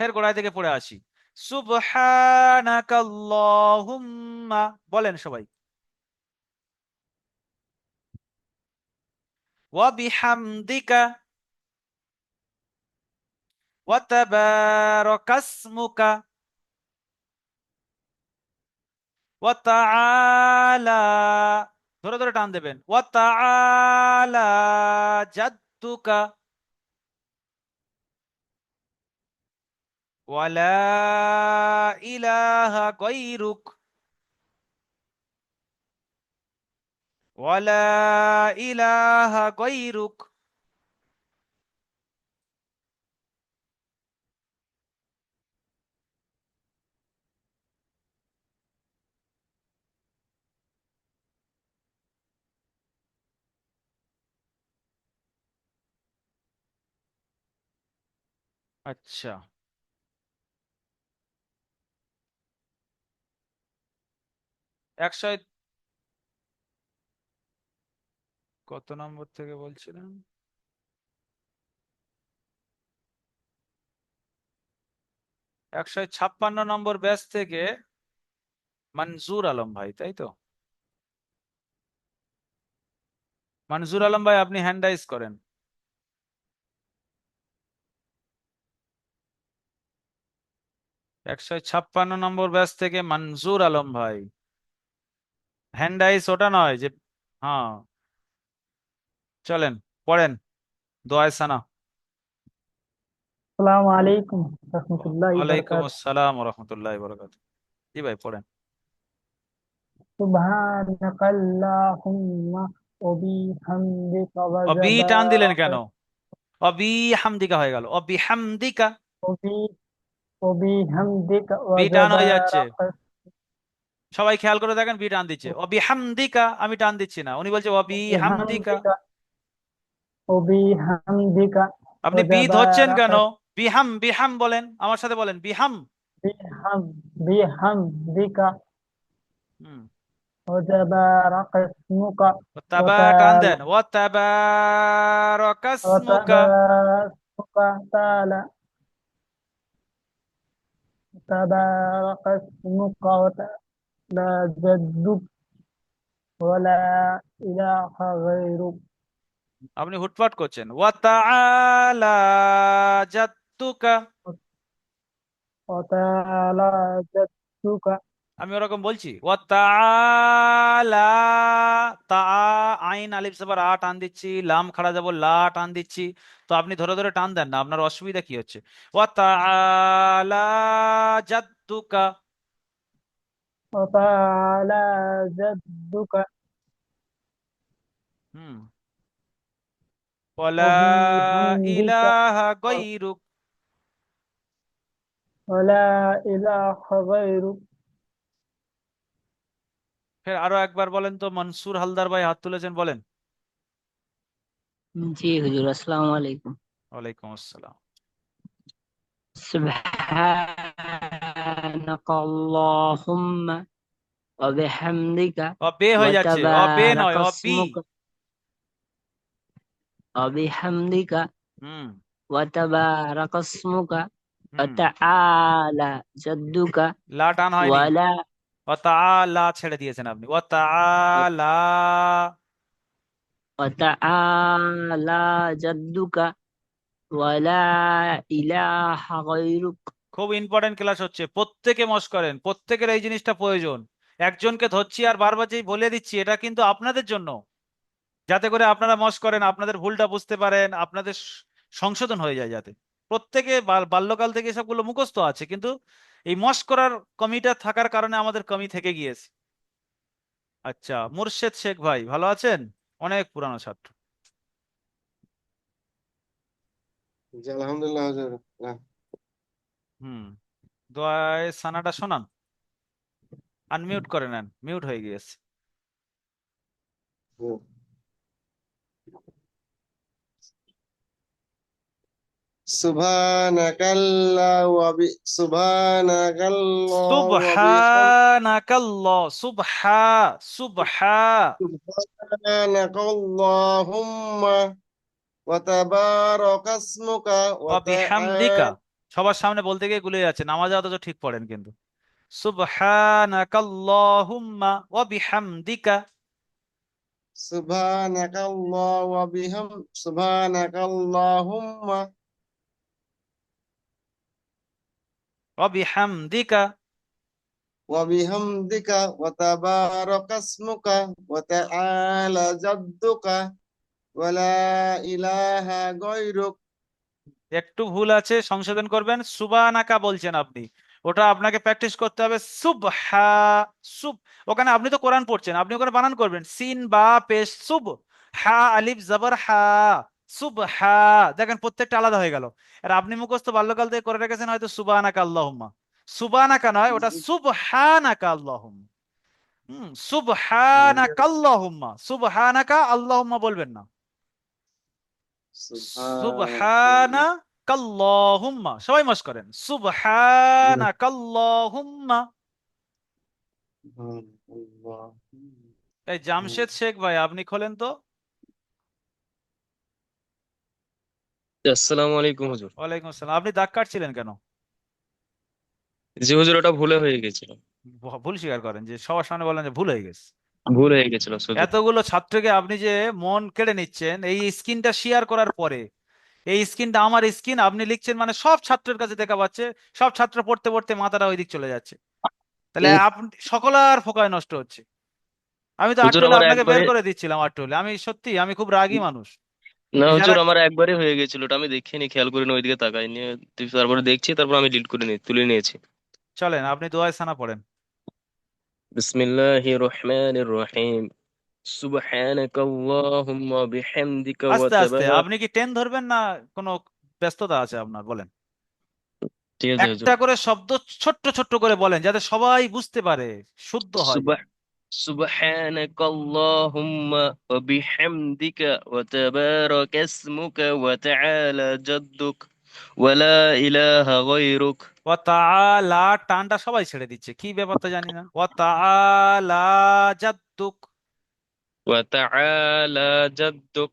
ফের গোড়ায় থেকে পড়ে আসি, সুবহানাকাল্লাহুম্মা, বলেন সবাই, ওয়া বিহামদিকা ওয়া তাবারাকাসমুকা ওয়া তাআলা, ধরে ধরে টান দেবেন, ওয়া তাআলা জাদ্দুকা ওয়া লা ইলাহা গায়রুক ওয়া লা ইলাহা গায়রুক। আচ্ছা, 100 কত নম্বর থেকে বলছিলেন? 156 নম্বর ব্যাচ থেকে মনজুর আলম ভাই, তাই তো? মনজুর আলম ভাই আপনি হ্যান্ড রাইজ করেন। 156 নম্বর ব্যাচ থেকে মনজুর আলম ভাই, হ্যান্ড রাইজ ওটা নয় যে। হ্যাঁ, চলেন পড়েন। দোয়ায় সানা। আসসালামু আলাইকুম রহমতুল্লাহি ওয়ালাইকুম বারাকাতুহু। আসসালাম বরহমতুল্লাহ বরকাত। জি ভাই পড়েন। সুবহানাকাল্লাহুম্মা ওয়া বিহামদিকা ওয়া অবি টান দিলেন কেন? অবি হামদিকা হয়ে গেল, অবি হামদিকা। বিহামদিকা ওয়া বি টান হয়ে যাচ্ছে, তাবারাকা সবাই খেয়াল করে দেখেন, বি টান দিচ্ছে। অবি হামদিকা, আমি টান দিচ্ছি না, উনি বলছে অবি হামদিকা। বিহামদিকা বিহামদিকা আপনি ওয়া বি ধরছেন কেন? তাবারাকা বিহাম, বিহাম বলেন, আমার সাথে বলেন, বিহাম। বিহামদিকা হুম। ওয়া তাবারাকা ইসমুকা ও ওয়া তাবা টান দেন, ও তাবারাকাসমুকা। তাবারাকা তাআলা تبارك اسمك وتعالى جدك ولا إله غيرك আপনি হুটপাট করছেন, ওয়া তাআলা জাদ্দুকা। وتعالى جدك আমি ওরকম বলছি, ওয়া তাআলা, তা, আইন আলিফ জবর আ টান দিচ্ছি, লাম খাড়া যাব লা টান দিচ্ছি। তো আপনি ধরে ধরে টান দেন না, আপনার অসুবিধা কি হচ্ছে? ওয়া তাআলা জাদ্দুকা। وتعالى جدك হুম। ওয়ালা وبحمدك ইলাহা গায়রুক। ولا إله غيرك ফের আরো একবার বলেন তো, মনসুর হালদার ভাই হাত তুলেছেন, বলেন। জি হুজুর, আসসালামু আলাইকুম। ওয়ালাইকুম আসসালাম। সুবহানাকাল্লাহুম্মা ওয়া বিহামদিকা অবে ওয়া হয়ে যাচ্ছে, অবে নয়, তাবারাকা অবি। ইসমুকা ওয়া বিহামদিকা হুম। ওয়া তাবারাকা ইসমুকা ওয়া হুম। তাআলা জাদ্দুকা লা টান হয়নি, ওয়া লা ওয়া তাআলা ছেড়ে দিয়েছেন আপনি, ওয়া তাআলা। ওয়া তাআলা জাদ্দুকা ওয়া লা ইলাহা গায়রুক। খুব ইম্পর্টেন্ট ক্লাস হচ্ছে, প্রত্যেকে মশ করেন, প্রত্যেকের এই জিনিসটা প্রয়োজন। একজনকে ধরছি আর বারবার যেই বলে দিচ্ছি, এটা কিন্তু আপনাদের জন্য, যাতে করে আপনারা মশ করেন, আপনাদের ভুলটা বুঝতে পারেন, আপনাদের সংশোধন হয়ে যায় যাতে। প্রত্যেকে বাল্যকাল থেকে সবগুলো মুখস্থ আছে, কিন্তু এই মশ করার কমিটা থাকার কারণে আমাদের কমি থেকে গিয়েছে। আচ্ছা, মুর্শেদ শেখ ভাই ভালো আছেন? অনেক পুরানো ছাত্র। জি আলহামদুলিল্লাহ হুজুর। হুম। দোয়ায় সানাটা শোনান, আনমিউট করে নেন, মিউট হয়ে গিয়েছে। সুবহানাকাল্লাহ, সুবহা। সুবহানাকাল্লাহুম্মা ওয়া তাবারাকা ইসমুকা ওয়া ওয়া বিহামদিকা, তাআলা সবার সামনে বলতে গিয়ে গুলিয়ে যাচ্ছে, নামাজে অথচ ঠিক পড়েন কিন্তু। সুবহানাকাল্লাহুম্মা ওয়া বিহামদিকা। সুবহানাকাল্লাহুম্মা ওয়া বিহামদিকা। ওয়া বিহামদিকা ওয়া তাবারাকা ইসমুকা ওয়া তাআলা জাদ্দুকা ওয়া লা ইলাহা গায়রুক। একটু ভুল আছে, সংশোধন করবেন। সুবহানাকা বলছেন আপনি, ওটা আপনাকে প্র্যাকটিস করতে হবে। সুবহা, সুব, ওখানে আপনি তো কোরআন পড়ছেন, আপনি ওখানে বানান করবেন, সিন বা পেশ, সুব, হা আলিফ জবর হা, সুবহা। দেখেন প্রত্যেকটা আলাদা হয়ে গেল। আর আপনি মুখস্থ বাল্যকাল থেকে করে রেখেছেন হয়তো সুবহানাকা আল্লাহুম্মা। সুবহানাকা নয়, ওটা সুবহানাকা আল্লাহুম্মা। সুবহানাকা আল্লাহুম্মা, সুবহানাকা আল্লাহুম্মা বলবেন না। সুবহানাকাল্লাহুম্মা, সবাই মশ করেন, সুবহানাকাল্লাহুম্মা। সুবহানাল্লাহ। এই জামশেদ শেখ ভাই আপনি খোলেন তো। আসসালামু আলাইকুম হুজুর। ওয়ালাইকুম আসসালাম। আপনি দাগ কাটছিলেন কেন? জি হুজুর, ওটা ভুলে হয়ে গেছিল। ভুল স্বীকার করেন, যে সবার সামনে বলেন যে ভুল হয়ে গেছে। ভুল হয়ে গেছিল হুজুর। এতগুলো ছাত্রকে আপনি যে মন কেড়ে নিচ্ছেন, এই স্ক্রিনটা শেয়ার করার পরে, এই স্ক্রিনটা আমার স্ক্রিন, আপনি লিখছেন মানে সব ছাত্রের কাছে দেখা পাচ্ছে, সব ছাত্র পড়তে পড়তে মাথাটা ওই দিক চলে যাচ্ছে, তাহলে উফ, আপনি সকলার ফোকায় নষ্ট হচ্ছে। আমি তো হুজুর আট্টুলে আমার আপনাকে বের একবারে করে দিচ্ছিলাম, আট্টুলে আমি সত্যি, আমি খুব রাগী মানুষ। না এই যারা হুজুর, আমার একবারই হয়ে গেছিল, ওটা আমি দেখিনি, খেয়াল করিনি, ওইদিকে তাকাইনি। তারপরে দেখছি, তারপর আমি ডিলিট করে তুলে নিয়েছি। চলেন আপনি দোয়া সানা পড়েন। বিসমিল্লাহির রহমানির রহিম। সুবহানাকা আল্লাহুম্মা বিহামদিকা ওয়া আস্তে আস্তে, তাবারাক। আপনি কি টেন ধরবেন না কোনো ব্যস্ততা আছে আপনার? বলেন, ঠিক আছে হুজুর। একটা করে শব্দ ছোট্ট ছোট্ট করে বলেন যাতে সবাই বুঝতে পারে, শুদ্ধ হয় যেন। সুবাহ সুবহানাকা আল্লাহুম্মা ওয়া বিহামদিকা ওয়া তাবারাকা ইসমুকা ওয়া তাআলা জাদ্দুক ওয়া লা ইলাহা গায়রুক। ওয়া তাআলা, টানটা সবাই ছেড়ে দিচ্ছে, কি ব্যাপারটা জানি না। ওয়া তাআলা জাদ্দুক। ওয়া তাআলা জাদ্দুক।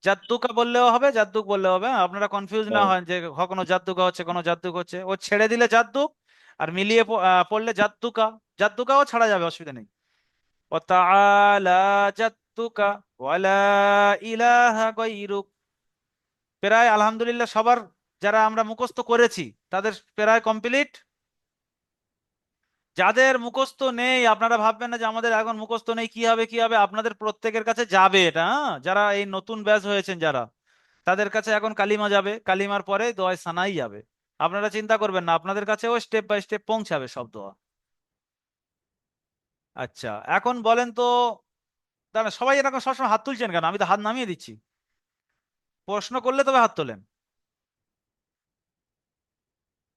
জাদ্দুকা বললেও হবে, জাদ্দুক বললেও হবে, হ্যাঁ? আপনারা কনফিউজ না হ্যাঁ। হয় যে কখনো জাদ্দুকা হচ্ছে কোনো জাদ্দুক হচ্ছে। ও ছেড়ে দিলে জাদ্দুক, আর মিলিয়ে পড়লে জাদ্দুকা। জাদ্দুকাও ছাড়া যাবে, অসুবিধা নেই। ও তাআলা জাদ্দুকা ওয়ালা ইলাহা গায়রুক। প্রায় আলহামদুলিল্লাহ সবার, যারা আমরা মুখস্থ করেছি তাদের প্রায় কমপ্লিট। যাদের মুখস্থ নেই আপনারা ভাববেন না যে আমাদের এখন মুখস্থ নেই, কি হবে কি হবে, আপনাদের প্রত্যেকের কাছে যাবে এটা, হ্যাঁ? যারা এই নতুন ব্যাচ হয়েছেন যারা, তাদের কাছে এখন কালিমা যাবে, কালিমার পরে দোয়া সানাই যাবে। আপনারা চিন্তা করবেন না, আপনাদের কাছেও স্টেপ বাই স্টেপ পৌঁছাবে সব দোয়া। আচ্ছা, এখন বলেন তো, দাঁড়া, সবাই এরকম সবসময় হাত তুলছেন কেন? আমি তো হাত নামিয়ে দিচ্ছি। প্রশ্ন করলে তবে হাত তোলেন।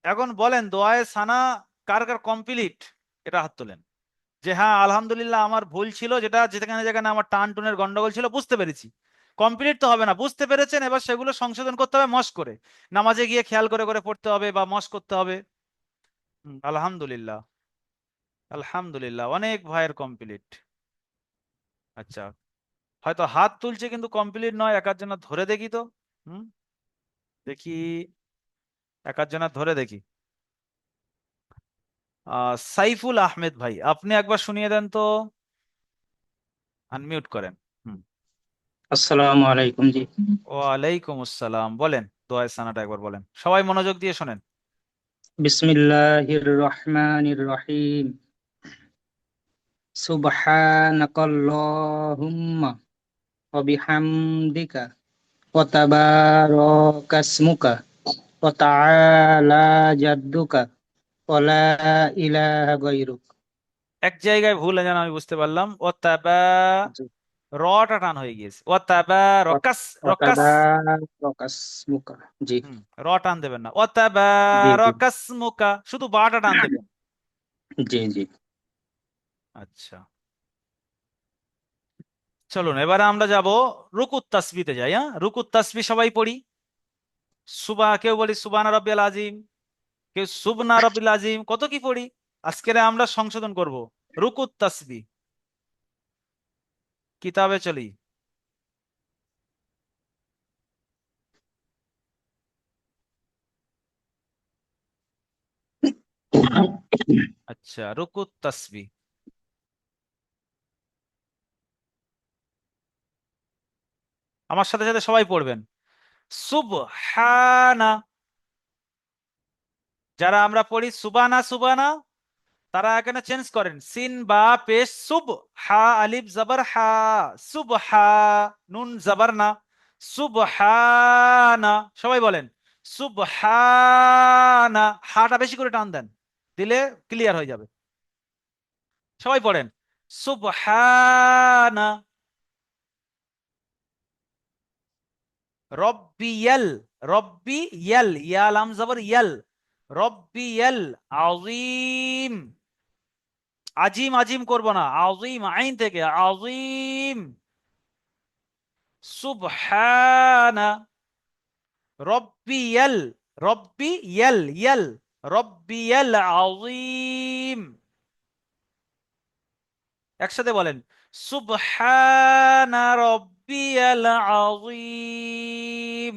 এখন বলেন, দোয়ায়ে সানা কার কার কমপ্লিট, এটা হাত তোলেন। যে হ্যাঁ আলহামদুলিল্লাহ আমার ভুল ছিল, যেটা যেখানে যেখানে আমার টান টুনের গন্ডগোল ছিল বুঝতে পেরেছি। কমপ্লিট তো হবে না, বুঝতে পেরেছেন, এবার সেগুলো সংশোধন করতে হবে মশ করে, নামাজে গিয়ে খেয়াল করে করে পড়তে হবে বা মশ করতে হবে। আলহামদুলিল্লাহ, আলহামদুলিল্লাহ, অনেক ভাইয়ের কমপ্লিট। আচ্ছা, হয়তো হাত তুলছে কিন্তু কমপ্লিট নয়, একার জন্য ধরে দেখি তো। হুম, দেখি, একার জন্য ধরে দেখি। সাইফুল আহমেদ ভাই, আপনি একবার শুনিয়ে দেন তো, আনমিউট করেন। হুম। আসসালামু আলাইকুম জি। ওয়ালাইকুম আসসালাম, বলেন দোয়া সানাটা একবার বলেন, সবাই মনোযোগ দিয়ে শোনেন। বিসমিল্লাহির রহমানির রহিম। সুবহানাকাল্লাহুম্মা ওয়া বিহামদিকা ওয়া তাবারাকাসমুকা ওয়া তাআলা জাদ্দুকা ওয়া লা ইলাহা গায়রুক। এক জায়গায় ভুল যেন আমি বুঝতে পারলাম, ও তাবা, জি। রটা টান হয়ে গিয়েছে, ও তাবা রকাস, ওয়া রকাস। তাবারাকাসমুকা। জি হুম, র টান দেবেন না, ও তাবা জি জি রকাস মুকা, শুধু বাটা টান দেবেন। জি জি। আচ্ছা, চলুন এবারে আমরা যাব রুকুত তাসবিতে যাই। হ্যাঁ, রুকুত তাসবি সবাই পড়ি। কেউ বলি সুবহান রাব্বিয়াল আযীম, কেউ সুবনা রাব্বিল আযীম, কত কি পড়ি। আজকের আমরা সংশোধন করব রুকুত তাসবি। কিতাবে চলি। আচ্ছা, রুকুত তাসবি। আমার সাথে সাথে সবাই পড়বেন। সুবহানা, যারা আমরা পড়ি সুবানা সুবানা, তারা এখানে চেঞ্জ করেন, সিন বা পেশ সুব, হা আলিফ জবর হা, সুবহা, নুন জবর না, সুবহানা। সবাই বলেন সুবহানা, হাটা বেশি করে টান দেন, দিলে ক্লিয়ার হয়ে যাবে। সবাই পড়েন সুবহানা রব্বিয়াল, রব্বিয়াল, ইয়া লাম জবর ইয়াল, রব্বিয়াল আযীম। আজিম আজিম করব না, আজিম আইন থেকে আজিম। সুবহানা রব্বিয়াল, রব্বিয়াল ইয়াল, রব্বিয়াল আযীম। একসাথে বলেন সুবহানা রব্বিয়াল আযীম।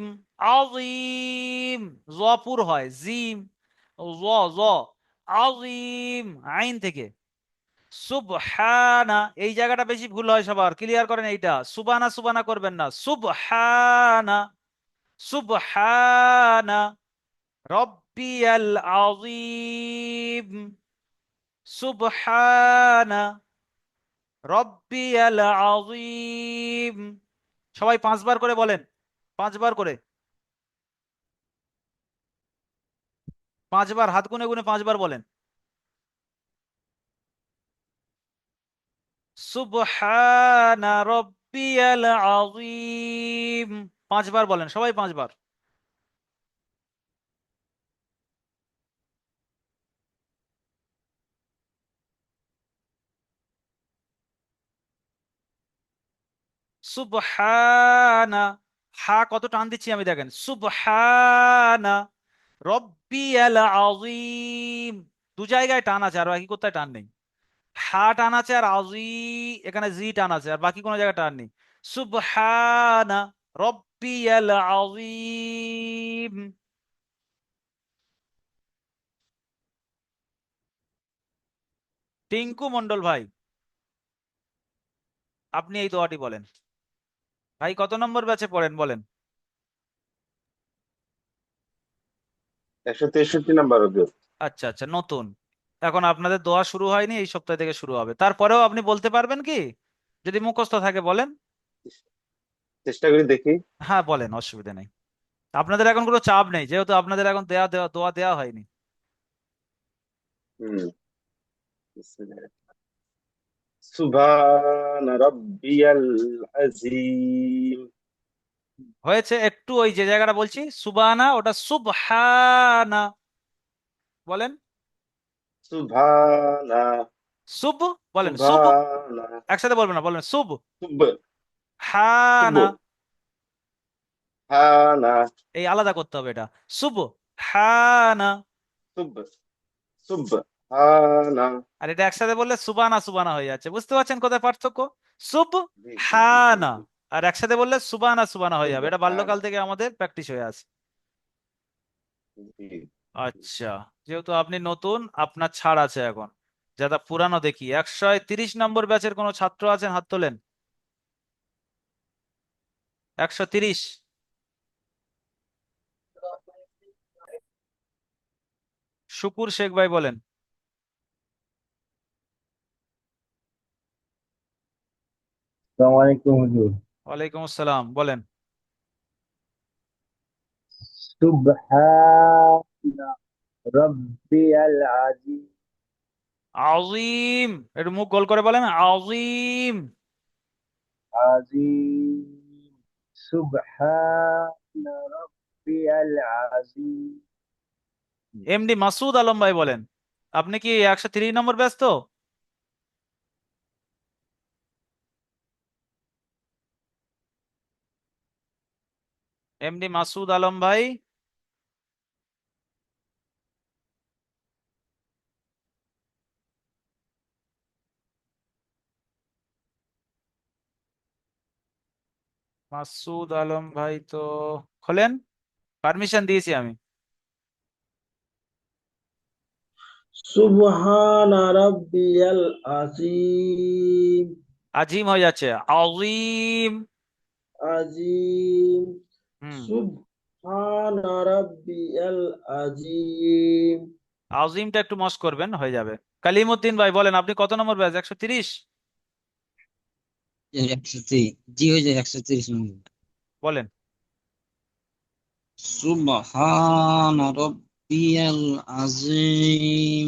আযীম, জপুর হয়, জিম, জ, জ, আযীম আইন থেকে। সুবহানা, এই জায়গাটা বেশি ভুল হয় সবার, ক্লিয়ার করেন এইটা। সুবানা সুবানা করবেন না, সুবহানা, সুবহানা রব্বিয়াল আযীম, সুবহানা রব্বিয়াল আযীম। সবাই 5 বার করে বলেন, 5 বার করে, 5 বার হাত গুনে গুনে 5 বার বলেন। সুবহানা রব্বিয়াল আযীম। 5 বার বলেন, সবাই 5 বার। সুবহানা, হা কত টান দিচ্ছি আমি দেখেন, সুবহানা রব্বিয়াল আযীম। 2 জায়গায় টান আছে, আর বাকি কোথায় টান নেই। হা টান আছে আর আজি, এখানে জি টান আছে, আর বাকি কোনো জায়গায় টান নেই। সুবহানা রব্বিয়াল আযীম। টিঙ্কু মন্ডল ভাই, আপনি এই দোয়াটি বলেন। ভাই কত নম্বর ব্যাচে পড়েন বলেন? 163 নাম্বার হুজুর। আচ্ছা আচ্ছা, নতুন। এখন আপনাদের দোয়া শুরু হয়নি, এই সপ্তাহ থেকে শুরু হবে। তারপরেও আপনি বলতে পারবেন কি? যদি মুখস্থ থাকে বলেন। চেষ্টা করে দেখি। হ্যাঁ বলেন, অসুবিধা নেই। আপনাদের এখন কোনো চাপ নেই, যেহেতু আপনাদের এখন দেয়া দেওয়া দোয়া দেওয়া হয়নি। হুম। সুবহান রাব্বিয়াল আযীম। হয়েছে একটু, ওই যে জায়গাটা বলছি সুবহানা, ওটা সুবহানা বলেন। সুবহানা। সুব বলেন, সুব। সুবহানা। একসাথে বলবেন না, বলবেন সুব সুব। সুব। হানা। হানা। এই আলাদা করতে হবে এটা। সুব হানা। সুব। সুবহানা। আর এটা একসাথে বললে সুবানা সুবানা হয়ে যাচ্ছে। বুঝতে পারছেন কোথায় পার্থক্য? সুব জি জি জি জি হানা, জি। আর একসাথে বললে সুবানা সুবানা হয়ে যাবে। এটা সুবহানা। বাল্যকাল থেকে আমাদের প্র্যাকটিস হয়ে আছে। জি। আচ্ছা, যেহেতু আপনি নতুন, আপনার ছাড় আছে এখন। যারা পুরানো দেখি, 130 নম্বর ব্যাচের কোনো ছাত্র আছেন, হাত তোলেন। 130। শুকুর শেখ ভাই বলেন। আসসালামু আলাইকুম হুজুর। ওয়ালাইকুম আসসালাম, বলেন। সুবহানা রাব্বিয়াল আযীম। আজিম, একটু মুখ গোল করে বলেন, আজিম। আযীম। সুবহানা রাব্বিয়াল আযীম। এমডি মাসুদ আলম ভাই বলেন। আপনি কি 103 নম্বর ব্যাচ তো? এমডি মাসুদ আলম ভাই। মাসুদ আলম ভাই তো খোলেন, পারমিশন দিয়েছি আমি। সুবহানা রাব্বিয়াল আযীম। আজিম হয়ে যাচ্ছে, আজিম। আযীম। হুম। সুবহানা রাব্বিয়াল আযীম। আজিমটা একটু মস করবেন, হয়ে যাবে। কালিমুদ্দিন ভাই বলেন, আপনি কত নম্বর ব্যাচ? 130। 130, জি হয়ে যায় 130 নম্বর। বলেন। সুবহান রব্বিয়াল আযীম।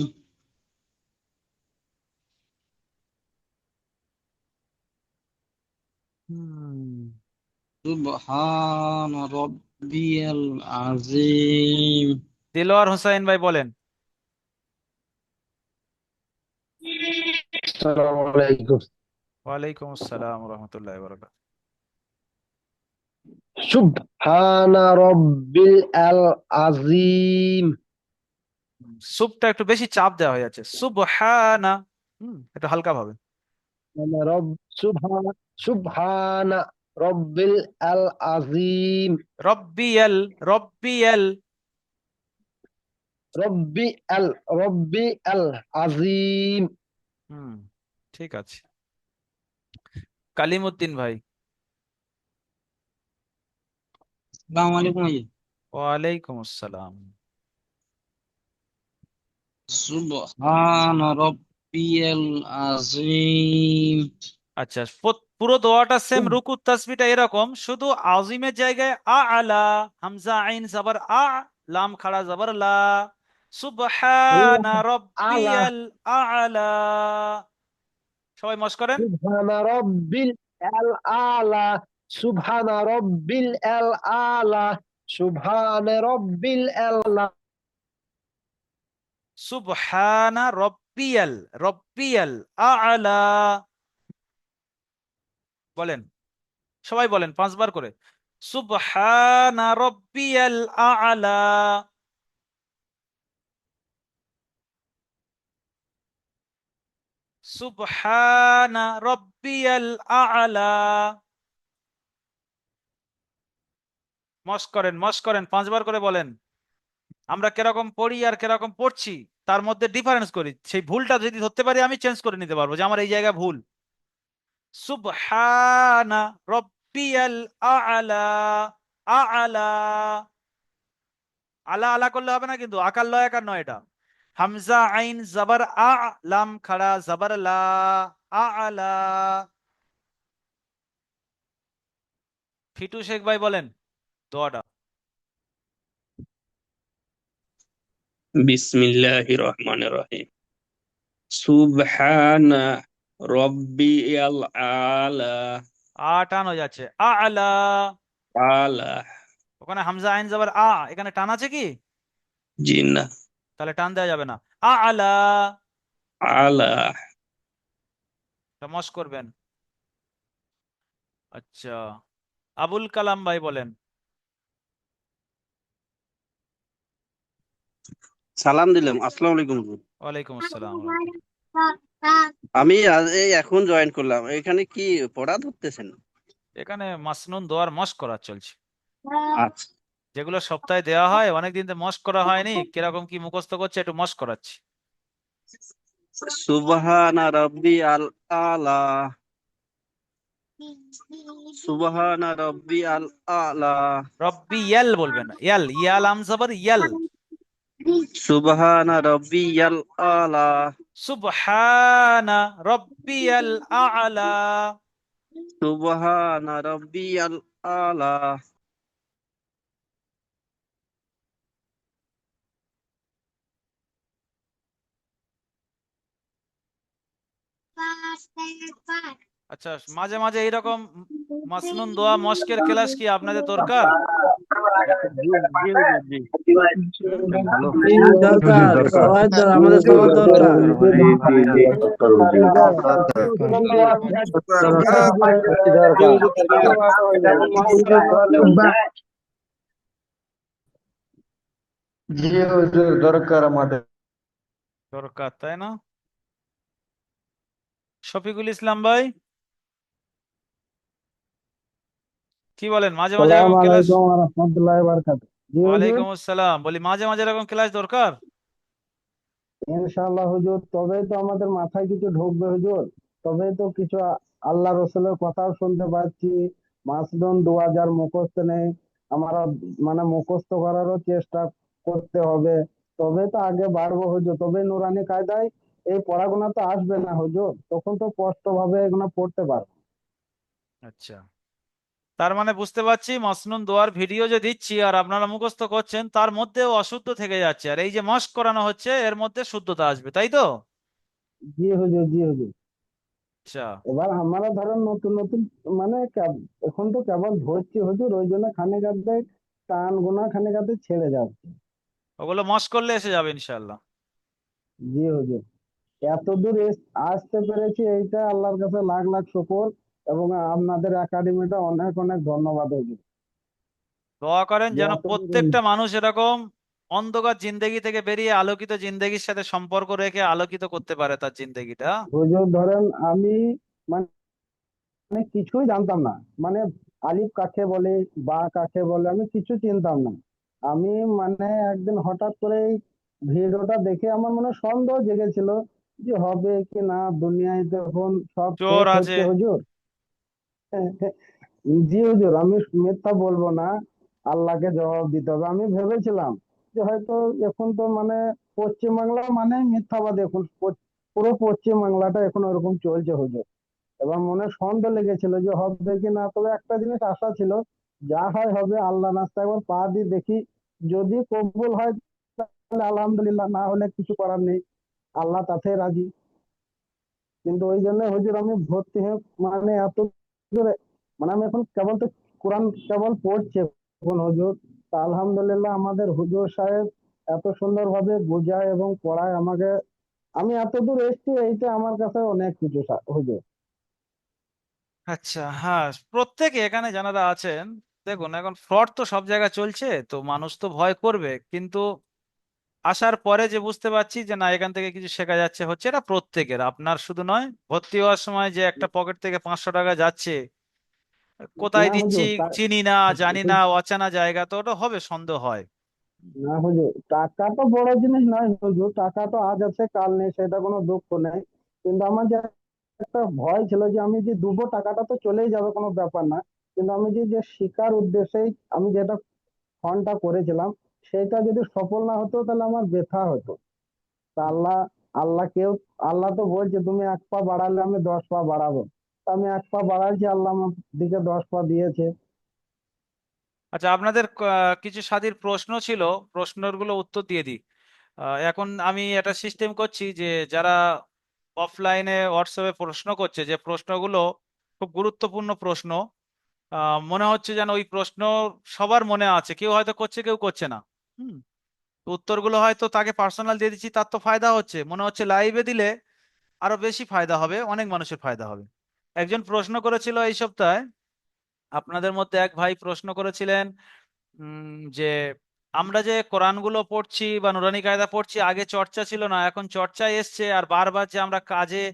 হুম। সুবহান রব্বিয়াল আযীম। দিলওয়ার হোসাইন ভাই বলেন। আসসালামু আলাইকুম। ওয়ালাইকুম আসসালাম রহমতুল্লাহ বরকাত। সুবহানা রাব্বিল আল আযীম। সুপটা একটু বেশি চাপ দেওয়া হয়ে যাচ্ছে, সুবহানা। একটু হালকা ভাবে। মানে সুবহানা সুবহানা রাব্বিল আল আযীম। রব্বিয়াল, রব্বিয়াল। রব্বি আল রব্বি আল আযীম। হুম, ঠিক আছে। কালিমুদ্দিন ভাই। আসসালামু আলাইকুম জি। ওয়ালাইকুম আসসালাম। সুবহান রব্বিয়াল আযীম। আচ্ছা, পুরো দোয়াটা সেম, রুকু তাসবিহটা এরকম, শুধু আজিমের জায়গায় আলা, হামজা আইন জবর লাম খাড়া জবর লা, সুবহানা আলা রাব্বিয়াল আ'লা। সবাই মশ করেন। সুবহানা রব্বিল আল আলা সুবহানা রব্বিল আল আলা সুবহানা রব্বিল আলা সুবহানা রব্বিয়াল, রব্বিয়াল আ'লা। বলেন, সবাই বলেন 5 বার করে, সুবহানা রব্বিয়াল আ'লা। সুবহানা রব্বিয়াল আ'লা। মশ করেন 5 বার করে বলেন। আমরা কিরকম পড়ি আর কিরকম পড়ছি তার মধ্যে ডিফারেন্স করি, সেই ভুলটা যদি ধরতে পারি আমি চেঞ্জ করে নিতে পারবো যে আমার এই জায়গায় ভুল। সুবহানা রব্বিয়াল আ'লা, আ'লা। আলা আলা করলে হবে না কিন্তু, আকার লয় আকার নয় এটা। হামজা আইন জবর লাম খাড়া জবর লা, আ'লা। ফিটু শেখ ভাই বলেন দোয়াটা। বিসমিল্লাহির রহমানির রহিম। সুবহানা রব্বিয়াল আলা। টান হয়ে যাচ্ছে, আ'লা। আলা। ওখানে হামজা আইন জবর এখানে টান আছে কি? জি না। তাহলে টান দেওয়া যাবে না, আ'লা। আলা। মশ করবেন। আচ্ছা, আবুল কালাম ভাই বলেন। সালাম দিলাম, আসসালামু আলাইকুম। ওয়ালাইকুম আসসালাম ওয়া রাহমাতুল্লাহ। আমি এই এখন জয়েন করলাম, এখানে কি পড়া ধরতেছেন? এখানে মাসনুন দোয়ার মশ করা চলছে, আচ্ছা। যেগুলো সপ্তাহে দেওয়া হয়, অনেকদিন তো মশ করা হয়নি, কিরকম কি মুখস্থ করছে একটু মশ করাচ্ছি। সুবহানা রাব্বিয়াল আলা সুবহানা রাব্বিয়াল আলা রব্বি ইয়াল বলবেন না, ইয়াল, ইয়াল আম জবর ইয়াল। সুবহানা রাব্বিয়াল আলা সুবহানা রব্বিয়াল আ'লা। সুবহানা রাব্বিয়াল আলা আচ্ছা, মাঝে মাঝে এইরকম মাসনুন দোয়া মস্কের ক্লাস কি আপনাদের দরকার? জি জি হুজুর, জি। ভালো। দরকার, সবাই আমাদের সবার দরকার। জি হুজুর, দরকার আমাদের। দরকার, তাই না? শফিকুল ইসলাম ভাই কি বলেন, মাঝে মাঝে এরকম আসসালামু ক্লাস? আলাইকুম ওয়া রাহমাতুল্লাহি ওয়া বারাকাতুহু। জি হুজুর, ওয়ালাইকুম আসসালাম, বলি মাঝে মাঝে এরকম ক্লাস দরকার। ইনশাআল্লাহ হুজুর, তবেই তো আমাদের মাথায় কিছু ঢুকবে হুজুর, তবেই তো কিছু আল্লাহ রসুলের কথাও শুনতে পাচ্ছি। মাসদুন 2000 মুখস্থ নেই, আমরা মানে মুখস্থ করারও চেষ্টা করতে হবে, তবে তো আগে বাড়বো হুজুর, তবে নুরানি কায়দায় এই পড়াশোনা তো আসবে না হুজুর, তখন তো স্পষ্ট ভাবে এগুলো পড়তে পারবো। আচ্ছা, তার মানে বুঝতে পারছি মাসনুন দোয়ার ভিডিও যে দিচ্ছি আর আপনারা মুখস্থ করছেন তার মধ্যেও অশুদ্ধ থেকে যাচ্ছে, আর এই যে মস্ক করানো হচ্ছে এর মধ্যে শুদ্ধতা আসবে, তাই তো? জি হুজুর, জি হুজুর। আচ্ছা, এবার আমরা ধরেন নতুন নতুন মানে এখন তো কেবল ধরছি হুজুর, ওই জন্য খানিক আধে টান গোনা খানিক আধে ছেড়ে যাচ্ছে। ওগুলো মস্ক করলে এসে যাবে ইনশাল্লাহ। জি হুজুর, এতদূর আসতে পেরেছি এইটা আল্লাহর কাছে লাখ লাখ শুকর, এবং আপনাদের একাডেমিটা অনেক অনেক ধন্যবাদ হুজুর, দোয়া করেন যে যেন এতদূর প্রত্যেকটা মানুষ এরকম অন্ধকার জিন্দেগি থেকে বেরিয়ে আলোকিত জিন্দেগির সাথে সম্পর্ক রেখে আলোকিত করতে পারে তার জিন্দেগিটা। হুজুর ধরেন আমি মানে কিছুই জানতাম না, মানে আলিফ কাকে বলে বা কাকে বলে আমি কিছু চিনতাম না। আমি মানে একদিন হঠাৎ করে এই ভিডিওটা দেখে আমার মনে সন্দেহ জেগেছিল যে হবে কি না, দুনিয়ায় তো এখন সব চোর ফেক আছে। হচ্ছে হুজুর। জি হুজুর, আমি মিথ্যা বলবো না, আল্লাহকে জবাব দিতে হবে। আমি ভেবেছিলাম যে হয়তো এখন তো মানে পশ্চিম বাংলা মানে মিথ্যাবাদী, এখন পুরো পশ্চিম বাংলাটা এখন ওরকম চলছে হুজুর। এবার মনে সন্দেহ লেগেছিল যে হবে কি না, তবে একটা জিনিস আশা ছিল, যা হয় হবে, আল্লাহ নাস্তা একবার পা দিয়ে দেখি, যদি কবুল হয় তাহলে আলহামদুলিল্লাহ, না হলে কিছু করার নেই, আল্লাহ তাতে রাজি। কিন্তু ওই জন্য হুজুর আমি ভর্তি হয়ে মানে এত জোরে, মানে আমি এখন কেবল তো কোরআন কেবল পড়ছি এখন হুজুর। তা আলহামদুলিল্লাহ আমাদের হুজুর সাহেব এত সুন্দরভাবে বোঝায় এবং পড়ায় আমাকে, আমি এত দূর এসেছি, এইটা আমার কাছে অনেক কিছু হুজুর। আচ্ছা, হ্যাঁ, প্রত্যেকে এখানে যারা আছেন, দেখুন এখন ফ্রড তো সব জায়গায় চলছে, তো মানুষ তো ভয় করবে, কিন্তু আসার পরে যে বুঝতে পারছি যে না, এখান থেকে কিছু শেখা যাচ্ছে, হচ্ছে এটা প্রত্যেকের, আপনার শুধু নয়। ভর্তি হওয়ার সময় যে একটা পকেট থেকে 500 টাকা যাচ্ছে, কোথায় না দিচ্ছি হুজুর চিনি না, জানি না, অচেনা জায়গা, তো ওটা হবে, সন্দেহ হয়। না হুজুর, টাকা তো বড় জিনিস নয় হুজুর, টাকা তো আজ আছে কাল নেই, সেটা কোনো দুঃখ নেই। কিন্তু আমার যে একটা ভয় ছিল যে আমি যে ডুবো, টাকাটা তো চলেই যাবে, কোনো ব্যাপার না, কিন্তু আমি যে যে শিকার উদ্দেশ্যেই আমি যেটা ফোনটা করেছিলাম, সেটা যদি সফল না হতো তাহলে আমার ব্যথা হতো। তা আল্লাহ, আল্লাহ কেউ, আল্লাহ তো বলছে তুমি 1 পা বাড়ালে আমি 10 পা বাড়াবো। তা আমি 1 পা বাড়াইছি, আল্লাহ আমার দিকে 10 পা দিয়েছে। আচ্ছা, আপনাদের কিছু সাথীর প্রশ্ন ছিল, প্রশ্নগুলো উত্তর দিয়ে দিই। এখন আমি একটা সিস্টেম করছি যে যারা অফলাইনে হোয়াটসঅ্যাপে প্রশ্ন করছে, যে প্রশ্নগুলো খুব গুরুত্বপূর্ণ প্রশ্ন, মনে হচ্ছে যেন ওই প্রশ্ন সবার মনে আছে, কেউ হয়তো করছে কেউ করছে না। হুম। তো উত্তরগুলো হয়তো তাকে পার্সোনাল দিয়ে দিচ্ছি, তার তো ফায়দা হচ্ছে, মনে হচ্ছে লাইভে দিলে আরো বেশি ফায়দা হবে, অনেক মানুষের ফায়দা হবে। একজন প্রশ্ন করেছিল এই সপ্তাহে, আপনাদের মধ্যে এক ভাই প্রশ্ন করেছিলেন, যে আমরা যে কোরআনগুলো পড়ছি বা নুরানি কায়দা পড়ছি, আগে চর্চা ছিল না, এখন চর্চায় এসছে, আর বারবার যে আমরা কাজে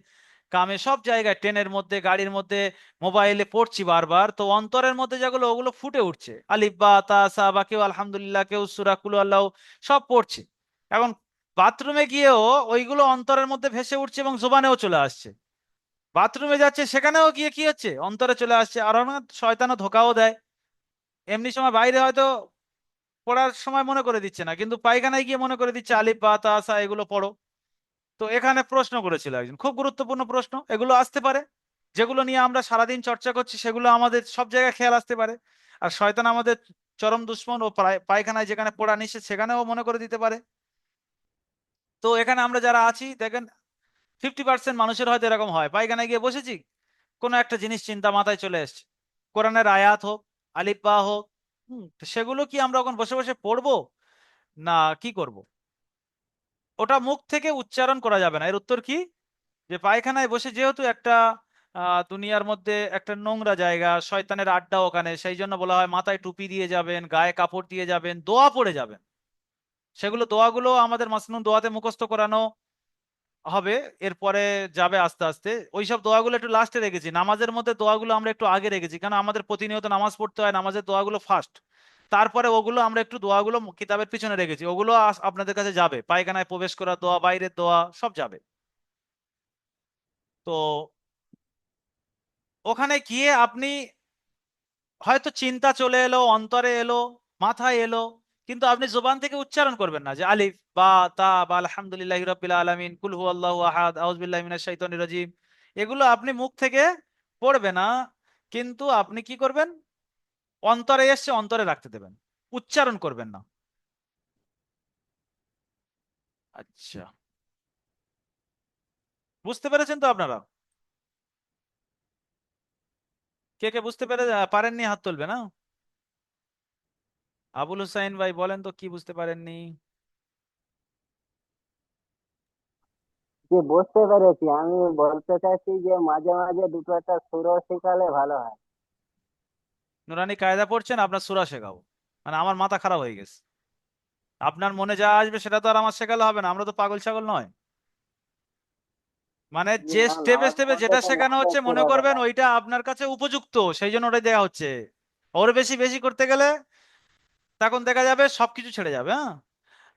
কামে সব জায়গায়, ট্রেনের মধ্যে, গাড়ির মধ্যে, মোবাইলে পড়ছি বারবার, তো অন্তরের মধ্যে যেগুলো ওগুলো ফুটে উঠছে, আলিফ বা তা সা, বা কেউ আলহামদুলিল্লাহ, কেউ সূরা কুল আল্লাহ, সব পড়ছি। এখন বাথরুমে গিয়েও ওইগুলো অন্তরের মধ্যে ভেসে উঠছে এবং জোবানেও চলে আসছে। বাথরুমে যাচ্ছে, সেখানেও গিয়ে কি হচ্ছে, অন্তরে চলে আসছে। আর অনেক শয়তানও ধোকাও দেয়, এমনি সময় বাইরে হয়তো পড়ার সময় মনে করে দিচ্ছে না, কিন্তু পায়খানায় গিয়ে মনে করে দিচ্ছে আলিফ বা তা সা এগুলো পড়ো। তো এখানে প্রশ্ন করেছিল একজন, খুব গুরুত্বপূর্ণ প্রশ্ন, এগুলো আসতে পারে, যেগুলো নিয়ে আমরা সারাদিন চর্চা করছি, সেগুলো আমাদের সব জায়গায় খেয়াল আসতে পারে। আর শয়তান আমাদের চরম দুশমন, ও পায়খানায় যেখানে পড়া নিষেধ সেখানেও মনে করে দিতে পারে। তো এখানে আমরা যারা আছি দেখেন, 50% মানুষের হয়তো এরকম হয়, পায়খানায় গিয়ে বসেছি, কোনো একটা জিনিস চিন্তা মাথায় চলে এসছে, কোরআনের আয়াত হোক, আলিফ বা হোক, তো সেগুলো কি আমরা এখন বসে বসে পড়বো, না কি করব? ওটা মুখ থেকে উচ্চারণ করা যাবে না। এর উত্তর কি, যে পায়খানায় বসে, যেহেতু একটা দুনিয়ার মধ্যে একটা নোংরা জায়গা, শয়তানের আড্ডা ওখানে, সেই জন্য বলা হয় মাথায় টুপি দিয়ে যাবেন, গায়ে কাপড় দিয়ে যাবেন, দোয়া পড়ে যাবেন। সেগুলো দোয়াগুলো আমাদের মাসনুন দোয়াতে মুখস্থ করানো হবে, এরপরে যাবে আস্তে আস্তে। ওইসব দোয়াগুলো একটু লাস্টে রেখেছি, নামাজের মধ্যে দোয়াগুলো আমরা একটু আগে রেখেছি, কারণ আমাদের প্রতিনিয়ত নামাজ পড়তে হয়, নামাজের দোয়াগুলো ফার্স্ট, তারপরে ওগুলো আমরা একটু দোয়াগুলো কিতাবের পিছনে রেখেছি, ওগুলো আপনাদের কাছে যাবে, পায়খানায় প্রবেশ করার দোয়া, বাইরের দোয়া, সব যাবে। তো ওখানে গিয়ে আপনি হয়তো চিন্তা চলে এলো, অন্তরে এলো, মাথায় এলো, কিন্তু আপনি জোবান থেকে উচ্চারণ করবেন না, যে আলিফ বা তা বা আলহামদুলিল্লাহি রাব্বিল আলামিন, কুল হুয়াল্লাহু আহাদ, আউযু বিল্লাহি মিনাশ শাইতানির রাজিম, এগুলো আপনি মুখ থেকে পড়বে না, কিন্তু আপনি কি করবেন, অন্তরে এসছে অন্তরে রাখতে দেবেন, উচ্চারণ করবেন না। আচ্ছা, বুঝতে পেরেছেন তো আপনারা? কে কে বুঝতে পারেননি হাত তুলবে না? আবুল হুসাইন ভাই বলেন তো, কি বুঝতে পারেননি? যে বুঝতে পেরেছি, আমি বলতে চাইছি যে মাঝে মাঝে দুটো একটা সুরও শেখালে ভালো হয়। নুরানি কায়দা পড়ছেন, আপনার সূরা শেখাবো, মানে আমার মাথা খারাপ হয়ে গেছে। আপনার মনে যা আসবে সেটা তো আর আমার শেখালে হবে না, আমরা তো পাগল ছাগল নয়। মানে যে না স্টেপে নামাজ স্টেপে পড়তে যেটা তো শেখানো নামাজের হচ্ছে, মনে সুরা করবেন দেয়। ওইটা আপনার কাছে উপযুক্ত, সেই জন্য ওটাই দেওয়া হচ্ছে। ওর বেশি বেশি করতে গেলে তখন দেখা যাবে সবকিছু ছেড়ে যাবে। হ্যাঁ,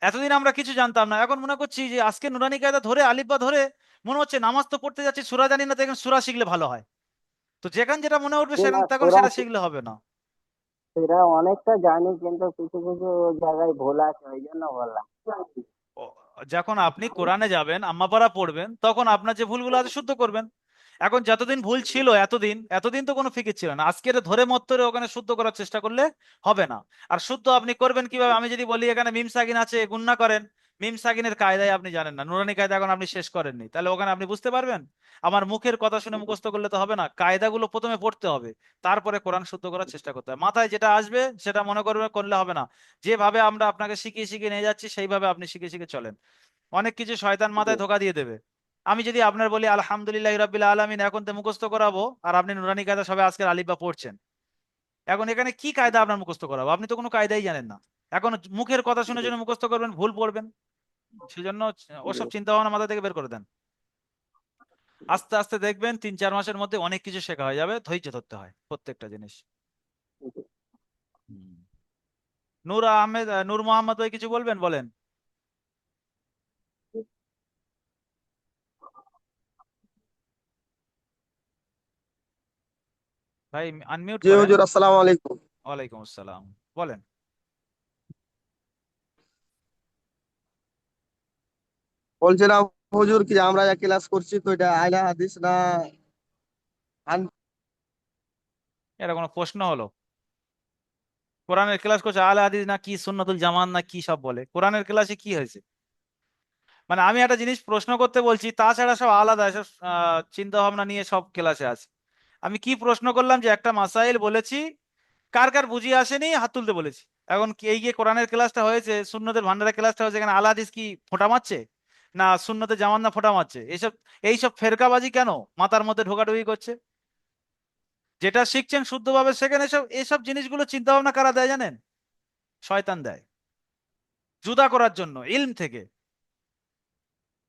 এতদিন আমরা কিছু জানতাম না, এখন মনে করছি যে আজকে নুরানি কায়দা ধরে, আলিফ বা ধরে, মনে হচ্ছে নামাজ তো পড়তে যাচ্ছি, সূরা জানি না, দেখেন সূরা শিখলে ভালো হয়। তো যেখান যেটা মনে উঠবে যে না সেখান তখন সুরা সেটা শিখলে হবে না। সেটা অনেকটা জানি, কিন্তু কিছু কিছু জায়গায় ভুল আছে, ওই জন্য বললাম। ও, যখন আপনি কোরআনে যাবেন, আম্মাপাড়া পড়বেন, তখন আপনার যে ভুলগুলো আছে শুদ্ধ করবেন। এখন যতদিন ভুল ছিল, এতদিন এতদিন তো কোনো ফিকির ছিল না, আজকে এটা ধরে মত্তরে ওখানে শুদ্ধ করার চেষ্টা করলে হবে না। আর শুদ্ধ আপনি করবেন কিভাবে? আমি যদি বলি এখানে মিম সাকিন আছে, গুণনা করেন, মিম সাকিনের কায়দায় আপনি জানেন না, নুরানি কায়দা এখন আপনি শেষ করেননি, তাহলে ওখানে আপনি বুঝতে পারবেন? আমার মুখের কথা শুনে মুখস্থ করলে তো হবে না, কায়দাগুলো প্রথমে পড়তে হবে, তারপরে কোরআন শুদ্ধ করার চেষ্টা করতে হবে। মাথায় যেটা আসবে সেটা মনে করবে, করলে হবে না। যেভাবে আমরা আপনাকে শিখিয়ে শিখিয়ে নিয়ে যাচ্ছি সেইভাবে আপনি শিখে শিখে চলেন। অনেক কিছু শয়তান মাথায় ধোকা দিয়ে দেবে। আমি যদি আপনার বলি আলহামদুলিল্লাহ রাব্বিল আলামিন, এখন তো মুখস্থ করাবো, আর আপনি নুরানি কায়দা সবে আজকের আলিফ বা পড়ছেন, এখন এখানে কি কায়দা আপনার মুখস্থ করাবো? আপনি তো কোনো কায়দাই জানেন না। এখন মুখের কথা শুনে শুনে মুখস্থ করবেন, ভুল পড়বেন। সেজন্য ওসব চিন্তা ভাবনা মাথা থেকে বের করে দেন। আস্তে আস্তে দেখবেন 3-4 মাসের মধ্যে অনেক কিছু শেখা হয়ে যাবে। ধৈর্য ধরতে হয় প্রত্যেকটা জিনিস। হুম। নূর আহমেদ, নূর মোহাম্মদ ভাই কিছু বলবেন? বলেন ভাই, আনমিউট জি করেন। হুজুর, আসসালামু আলাইকুম। ওয়ালাইকুম আসসালাম, বলেন। বলছিলাম হুজুর কি আমরা যা ক্লাস করছি তো এটা আইলা হাদিস না এটা কোনো প্রশ্ন হলো? কোরআনের ক্লাস করছে, আলে হাদিস না কি সুন্নাতুল জামান না কি সব বলে, কোরআনের ক্লাসে কি হয়েছে? মানে আমি একটা জিনিস প্রশ্ন করতে বলছি, তাছাড়া সব আলাদা সব চিন্তা ভাবনা নিয়ে সব ক্লাসে আছে। আমি কি প্রশ্ন করলাম যে একটা মাসাইল বলেছি, কার কার বুঝিয়ে আসেনি হাত তুলতে বলেছি। এখন কি এই যে কোরআনের ক্লাসটা হয়েছে, সুন্নতের ভান্ডারের ক্লাসটা হয়েছে, এখানে আল হাদিস কি ফোঁটা মারছে, না সুন্নতে জামান না ফোঁটা মারছে? এইসব ফেরকাবাজি কেন মাথার মধ্যে ঢোকাঢুকি করছে? যেটা শিখছেন শুদ্ধভাবে শেখেন। এসব এসব জিনিসগুলো চিন্তা ভাবনা কারা দেয় জানেন? শয়তান দেয়, জুদা করার জন্য ইলম থেকে।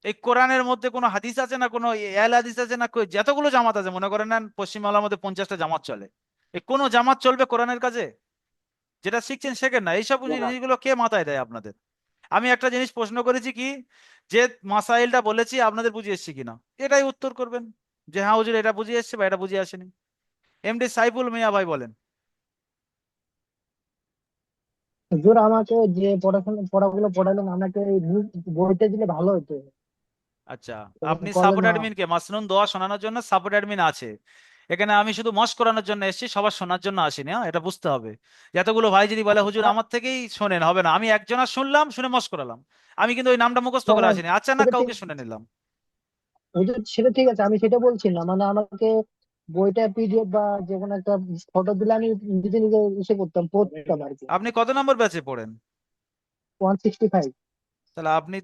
এই কোরআনের মধ্যে কোনো হাদিস আছে না, কোনো এল হাদিস আছে না, যতগুলো জামাত আছে মনে করেন না পশ্চিমবাংলার মধ্যে 50টা জামাত চলে, এই কোনো জামাত চলবে কোরআনের কাছে? যেটা শিখছেন শেখেন না, এইসব জিনিসগুলো কে মাথায় দেয় আপনাদের? আমি একটা জিনিস প্রশ্ন করেছি কি, যে মাসাইলটা বলেছি আপনাদের বুঝিয়ে এসছি কিনা, এটাই উত্তর করবেন, যে হ্যাঁ হুজুর এটা বুঝিয়ে এসছে বা এটা বুঝিয়ে আসেনি। এমডি সাইফুল মিয়া ভাই বলেন। হুজুর আমাকে যে পড়াগুলো পড়ালেন আমাকে এই বইটা দিলে ভালো হতো। আচ্ছা, এরকম আপনি করলেন সাপোর্ট না। অ্যাডমিন কে মাসনুন দোয়া শোনানোর জন্য সাপোর্ট অ্যাডমিন আছে এখানে, আমি শুধু মস্ক করানোর জন্য এসেছি, সবার শোনার জন্য আসিনি। হ্যাঁ, এটা বুঝতে হবে। যতগুলো ভাই যদি বলে হুজুর আমার থেকেই শোনেন, হবে না। আমি একজনের শুনলাম, শুনে মস্ক করালাম, আমি কিন্তু ওই নামটা মুখস্থ না, করে না, আসিনি, আচ্ছা না সেটা ঠিক, কাউকে শুনে নিলাম। হুজুর সেটা ঠিক আছে, আমি সেটা বলছি না। মানে আমাকে বইটা পিডিএফ বা যে কোনো একটা ফটো দিলে আমি নিজে নিজে ইসে করতাম, পড়তাম আর কি। আপনি কত নম্বর ব্যাচে পড়েন? 165। তাহলে আপনি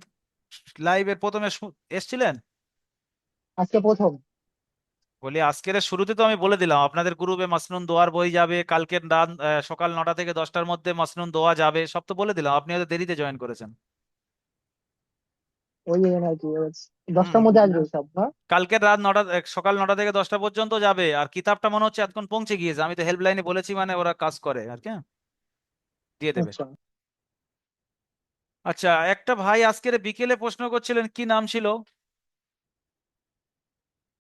লাইভের প্রথমে এসছিলেন? আজকে প্রথম। বলি আজকের শুরুতে তো আমি বলে দিলাম আপনাদের গ্রুপে মাসনুন দোয়ার বই যাবে কালকে রাত সকাল 9টা থেকে 10টার মধ্যে মাসনুন দোয়া যাবে, সব তো বলে দিলাম, আপনি হয়তো দেরিতে জয়েন করেছেন। ওই আর কি হুম। 10টার মধ্যে আসবে সব না? কালকে রাত 9টা, সকাল 9টা থেকে 10টা পর্যন্ত যাবে, আর কিতাবটা মনে হচ্ছে এতক্ষণ পৌঁছে গিয়েছে, আমি তো হেল্পলাইনে বলেছি, মানে ওরা কাজ করে আর কি, হ্যাঁ, দিয়ে দেবে। আচ্ছা, আচ্ছা, একটা ভাই আজকের বিকেলে প্রশ্ন করছিলেন, কি নাম ছিল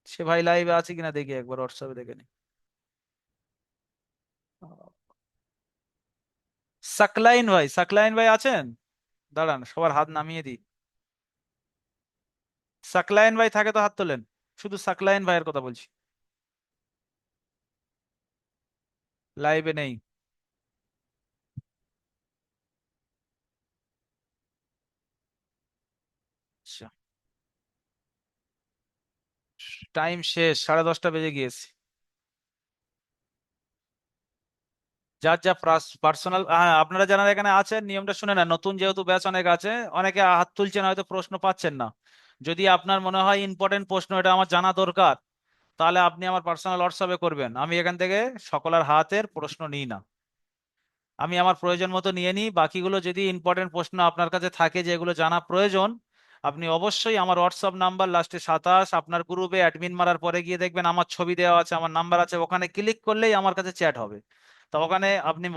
সে ভাই, লাইভে আছে কিনা দেখি একবার, হোয়াটসঅ্যাপে দেখে নি। সাকলাইন ভাই, সাকলাইন ভাই আছেন? দাঁড়ান সবার হাত নামিয়ে দিই। সাকলাইন ভাই থাকে তো হাত তোলেন, শুধু সাকলাইন ভাইয়ের কথা বলছি, লাইভে নেই। আচ্ছা, টাইম শেষ, 10:30 বেজে গিয়েছে। যার যা পার্সোনাল, হ্যাঁ আপনারা যারা এখানে আছেন নিয়মটা শুনে না, নতুন যেহেতু ব্যাচ অনেক আছে, অনেকে হাত তুলছেন হয়তো প্রশ্ন পাচ্ছেন না। যদি আপনার মনে হয় ইম্পর্টেন্ট প্রশ্ন, এটা আমার জানা দরকার, তাহলে আপনি আমার পার্সোনাল হোয়াটসঅ্যাপে করবেন। আমি এখান থেকে সকলের হাতের প্রশ্ন নিই না, আমি আমার প্রয়োজন মতো নিয়ে নিই। বাকিগুলো যদি ইম্পর্টেন্ট প্রশ্ন আপনার কাছে থাকে যেগুলো জানা প্রয়োজন, আপনি অবশ্যই আমার হোয়াটসঅ্যাপ নাম্বার লাস্টে 27, আপনার গ্রুপে অ্যাডমিন মারার পরে গিয়ে দেখবেন আমার ছবি দেওয়া আছে, আমার নাম্বার আছে, ওখানে ক্লিক করলেই আমার কাছে চ্যাট হবে। তো ওখানে আপনি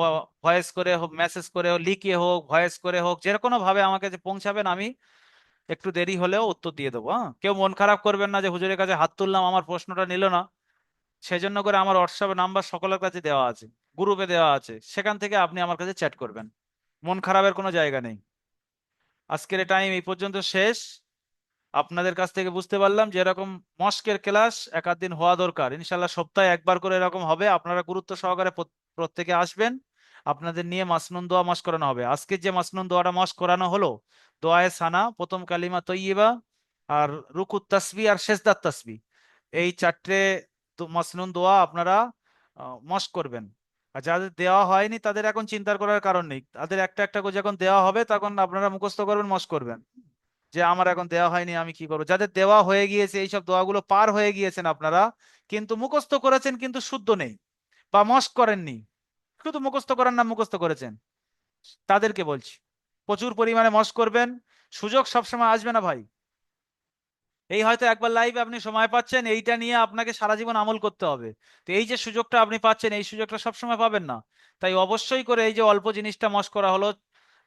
ভয়েস করে হোক, মেসেজ করে হোক, লিখে হোক, ভয়েস করে হোক, যে কোনো ভাবে আমার কাছে পৌঁছাবেন, আমি একটু দেরি হলেও উত্তর দিয়ে দেবো। হ্যাঁ, কেউ মন খারাপ করবেন না যে হুজুরের কাছে হাত তুললাম আমার প্রশ্নটা নিল না। সেজন্য করে আমার হোয়াটসঅ্যাপ নাম্বার সকলের কাছে দেওয়া আছে, গ্রুপে দেওয়া আছে, সেখান থেকে আপনি আমার কাছে চ্যাট করবেন, মন খারাপের কোনো জায়গা নেই। আজকের টাইম এই পর্যন্ত শেষ। আপনাদের কাছ থেকে বুঝতে পারলাম যে এরকম মস্কের ক্লাস এক আধ দিন হওয়া দরকার। ইনশাল্লাহ সপ্তাহে একবার করে এরকম হবে, আপনারা গুরুত্ব সহকারে প্রত্যেকে আসবেন। আপনাদের নিয়ে মাসনুন দোয়া মস্ক করানো হবে। আজকে যে মাসনুন দোয়াটা মস্ক করানো হলো, দোয়ায়ে সানা, প্রথম কালিমা তৈয়িবা, আর রুকুত তাসবি আর সেজদাত তাসবি, এই চারটে মাসনুন দোয়া আপনারা মস্ক করবেন। আর যাদের দেওয়া হয়নি তাদের এখন চিন্তার করার কারণ নেই, তাদের একটা একটা করে যখন দেওয়া হবে তখন আপনারা মুখস্থ করবেন, মস্ক করবেন যে আমার এখন দেওয়া হয়নি আমি কি করবো। যাদের দেওয়া হয়ে গিয়েছে, এইসব দোয়াগুলো পার হয়ে গিয়েছেন আপনারা, কিন্তু মুখস্থ করেছেন কিন্তু শুদ্ধ নেই বা মস্ক করেননি, শুধু মুখস্থ করার নাম মুখস্থ করেছেন, তাদেরকে বলছি প্রচুর পরিমাণে মস্ক করবেন। সুযোগ সবসময় আসবে না ভাই। এই হয়তো একবার লাইভে আপনি সময় পাচ্ছেন, এইটা নিয়ে আপনাকে সারা জীবন আমল করতে হবে। তো এই যে সুযোগটা আপনি পাচ্ছেন, এই সুযোগটা সবসময় পাবেন না। তাই অবশ্যই করে এই যে অল্প জিনিসটা মস্ক করা হলো,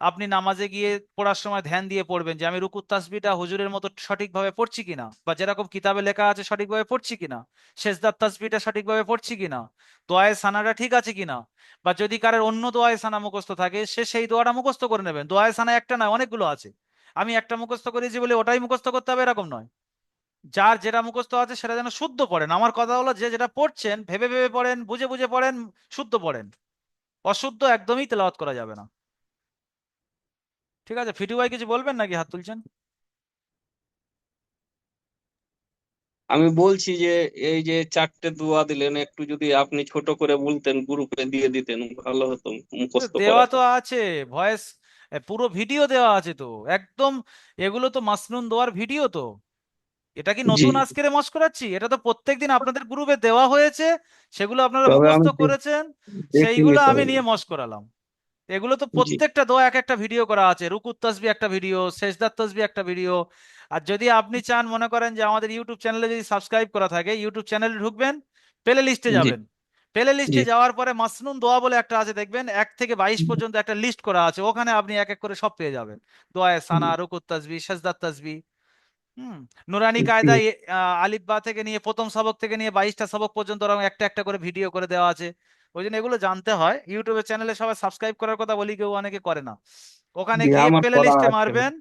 আপনি নামাজে গিয়ে পড়ার সময় ধ্যান দিয়ে পড়বেন যে আমি রুকুত তাসবিহটা হুজুরের মতো সঠিকভাবে পড়ছি কিনা, বা যেরকম কিতাবে লেখা আছে সঠিকভাবে পড়ছি কিনা, সেজদাত তাসবিহটা সঠিকভাবে পড়ছি কিনা, দোয়ায়ে সানাটা ঠিক আছে কিনা। বা যদি কারোর অন্য দোয়ায়ে সানা মুখস্থ থাকে, সে সেই দোয়াটা মুখস্থ করে নেবেন। দোয়ায়ে সানা একটা নয়, অনেকগুলো আছে। আমি একটা মুখস্থ করেছি বলে ওটাই মুখস্থ করতে হবে এরকম নয়। যার যেটা মুখস্থ আছে সেটা যেন শুদ্ধ পড়েন। আমার কথা হলো যে যেটা পড়ছেন ভেবে ভেবে পড়েন, বুঝে বুঝে পড়েন, শুদ্ধ পড়েন। অশুদ্ধ একদমই তেলাওয়াত করা যাবে না। ঠিক আছে, ফিটু ভাই কিছু বলবেন নাকি? হাত তুলছেন। আমি বলছি যে এই যে চারটে দোয়া দিলেন, একটু যদি আপনি ছোট করে বলতেন, গ্রুপে দিয়ে দিতেন, ভালো হতো মুখস্থ দেওয়া করা তো তো। আছে, ভয়েস, পুরো ভিডিও দেওয়া আছে তো একদম। এগুলো তো মাসনুন দোয়ার ভিডিও তো। এটা কি জি, নতুন আজকের মস্ক করাচ্ছি? এটা তো প্রত্যেকদিন আপনাদের গ্রুপে দেওয়া হয়েছে, সেগুলো আপনারা তবে মুখস্থ আমি করেছেন, দেখিনি সেইগুলো আমি তবে। নিয়ে মস্ক করালাম। এগুলো তো জি, প্রত্যেকটা দোয়া এক একটা ভিডিও করা আছে, রুকুত তাসবি একটা ভিডিও, সেজদাত তাসবি একটা ভিডিও। আর যদি আপনি চান, মনে করেন যে আমাদের ইউটিউব চ্যানেলে যদি সাবস্ক্রাইব করা থাকে, ইউটিউব চ্যানেলে ঢুকবেন, প্লে লিস্টে জি, যাবেন। প্লে লিস্টে জি, যাওয়ার পরে মাসনুন দোয়া বলে একটা আছে, দেখবেন 1 থেকে 22 পর্যন্ত একটা লিস্ট করা আছে, ওখানে আপনি এক এক করে সব পেয়ে যাবেন। দোয়ায়ে সানা, রুকুত তাসবি, সেজদাত তাসবি। হুম। নুরানি জি, কায়দায় আলিফ বা থেকে নিয়ে প্রথম সবক থেকে নিয়ে 22টা সবক পর্যন্ত ওরকম একটা একটা করে ভিডিও করে দেওয়া আছে। ওই জন্য এগুলো জানতে হয়। ইউটিউবের চ্যানেলে সবাই সাবস্ক্রাইব করার কথা বলি, কেউ অনেকে করে না। ওখানে জি, গিয়ে আমার প্লে করা লিস্টে আছে। মারবেন।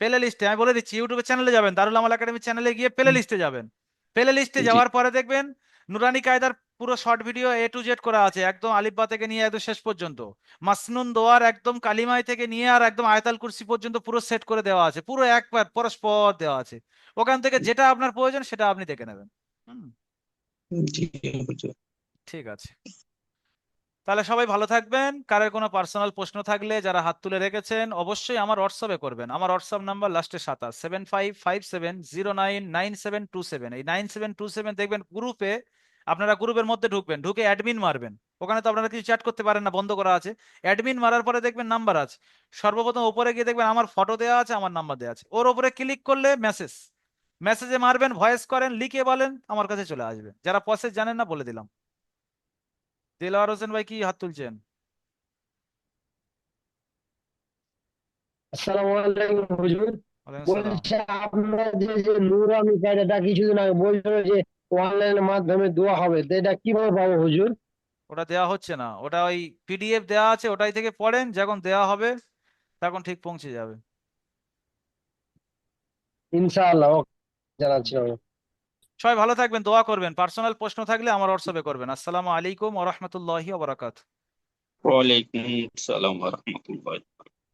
প্লে লিস্টে আমি বলে দিচ্ছি, ইউটিউবের চ্যানেলে যাবেন, দারুল আমাল একাডেমি চ্যানেলে গিয়ে প্লে লিস্টে যাবেন। প্লে লিস্টে জি, যাওয়ার পরে দেখবেন নুরানি কায়দার পুরো short video A to Z করা আছে, একদম আলিফ বা থেকে নিয়ে একদম শেষ পর্যন্ত। মাসনুন দোয়ার একদম কালিমায় থেকে নিয়ে আর একদম আয়াতাল কুরসি পর্যন্ত পুরো সেট করে দেওয়া আছে, পুরো একবার পরস্পর দেওয়া আছে। ওখান থেকে যেটা আপনার প্রয়োজন সেটা আপনি দেখে নেবেন। হুম। জি, হুজুর। ঠিক আছে, তাহলে সবাই ভালো থাকবেন। কারোর কোনো পার্সোনাল প্রশ্ন থাকলে যারা হাত তুলে রেখেছেন অবশ্যই আমার হোয়াটসঅ্যাপে করবেন। আমার হোয়াটসঅ্যাপ নাম্বার লাস্টে 27, 7557099727। এই 9727 দেখবেন গ্রুপে, আপনারা গ্রুপের মধ্যে ঢুকবেন, ঢুকে অ্যাডমিন মারবেন। ওখানে তো আপনারা কিছু চ্যাট করতে পারেন না, বন্ধ করা আছে। অ্যাডমিন মারার পরে দেখবেন নাম্বার আছে, সর্বপ্রথম উপরে গিয়ে দেখবেন আমার ফটো দেওয়া আছে, আমার নাম্বার দেওয়া আছে, ওর উপরে ক্লিক করলে মেসেজ, মেসেজে মারবেন, ভয়েস করেন, লিখে বলেন, আমার কাছে চলে আসবে। যারা প্রসেস জানেন না বলে দিলাম। দিলওয়ার হোসেন ভাই কি হাত তুলছেন? আসসালামু আলাইকুম হুজুর। ওয়ালাইকুম সালাম। বলছি আপনারা যে নুরানি কায়দাটা কিছুদিন আগে বলছিল যে অনলাইনের মাধ্যমে দোয়া হবে, তো এটা কিভাবে পাবো হুজুর? ওটা দেওয়া হচ্ছে না, ওটা ওই পিডিএফ দেওয়া আছে, ওটাই থেকে পড়েন, যখন দেওয়া হবে তখন ঠিক পৌঁছে যাবে। ইনশাআল্লাহ, ওকে, জানাচ্ছি আমি। সবাই ভালো থাকবেন, দোয়া করবেন। পার্সোনাল প্রশ্ন থাকলে আমার হোয়াটসঅ্যাপে করবেন। আসসালামু আলাইকুম ওয়া রাহমাতুল্লাহি ওয়া বারাকাতুহু। ওয়ালাইকুম আসসালাম ওয়া রাহমাতুল্লাহ।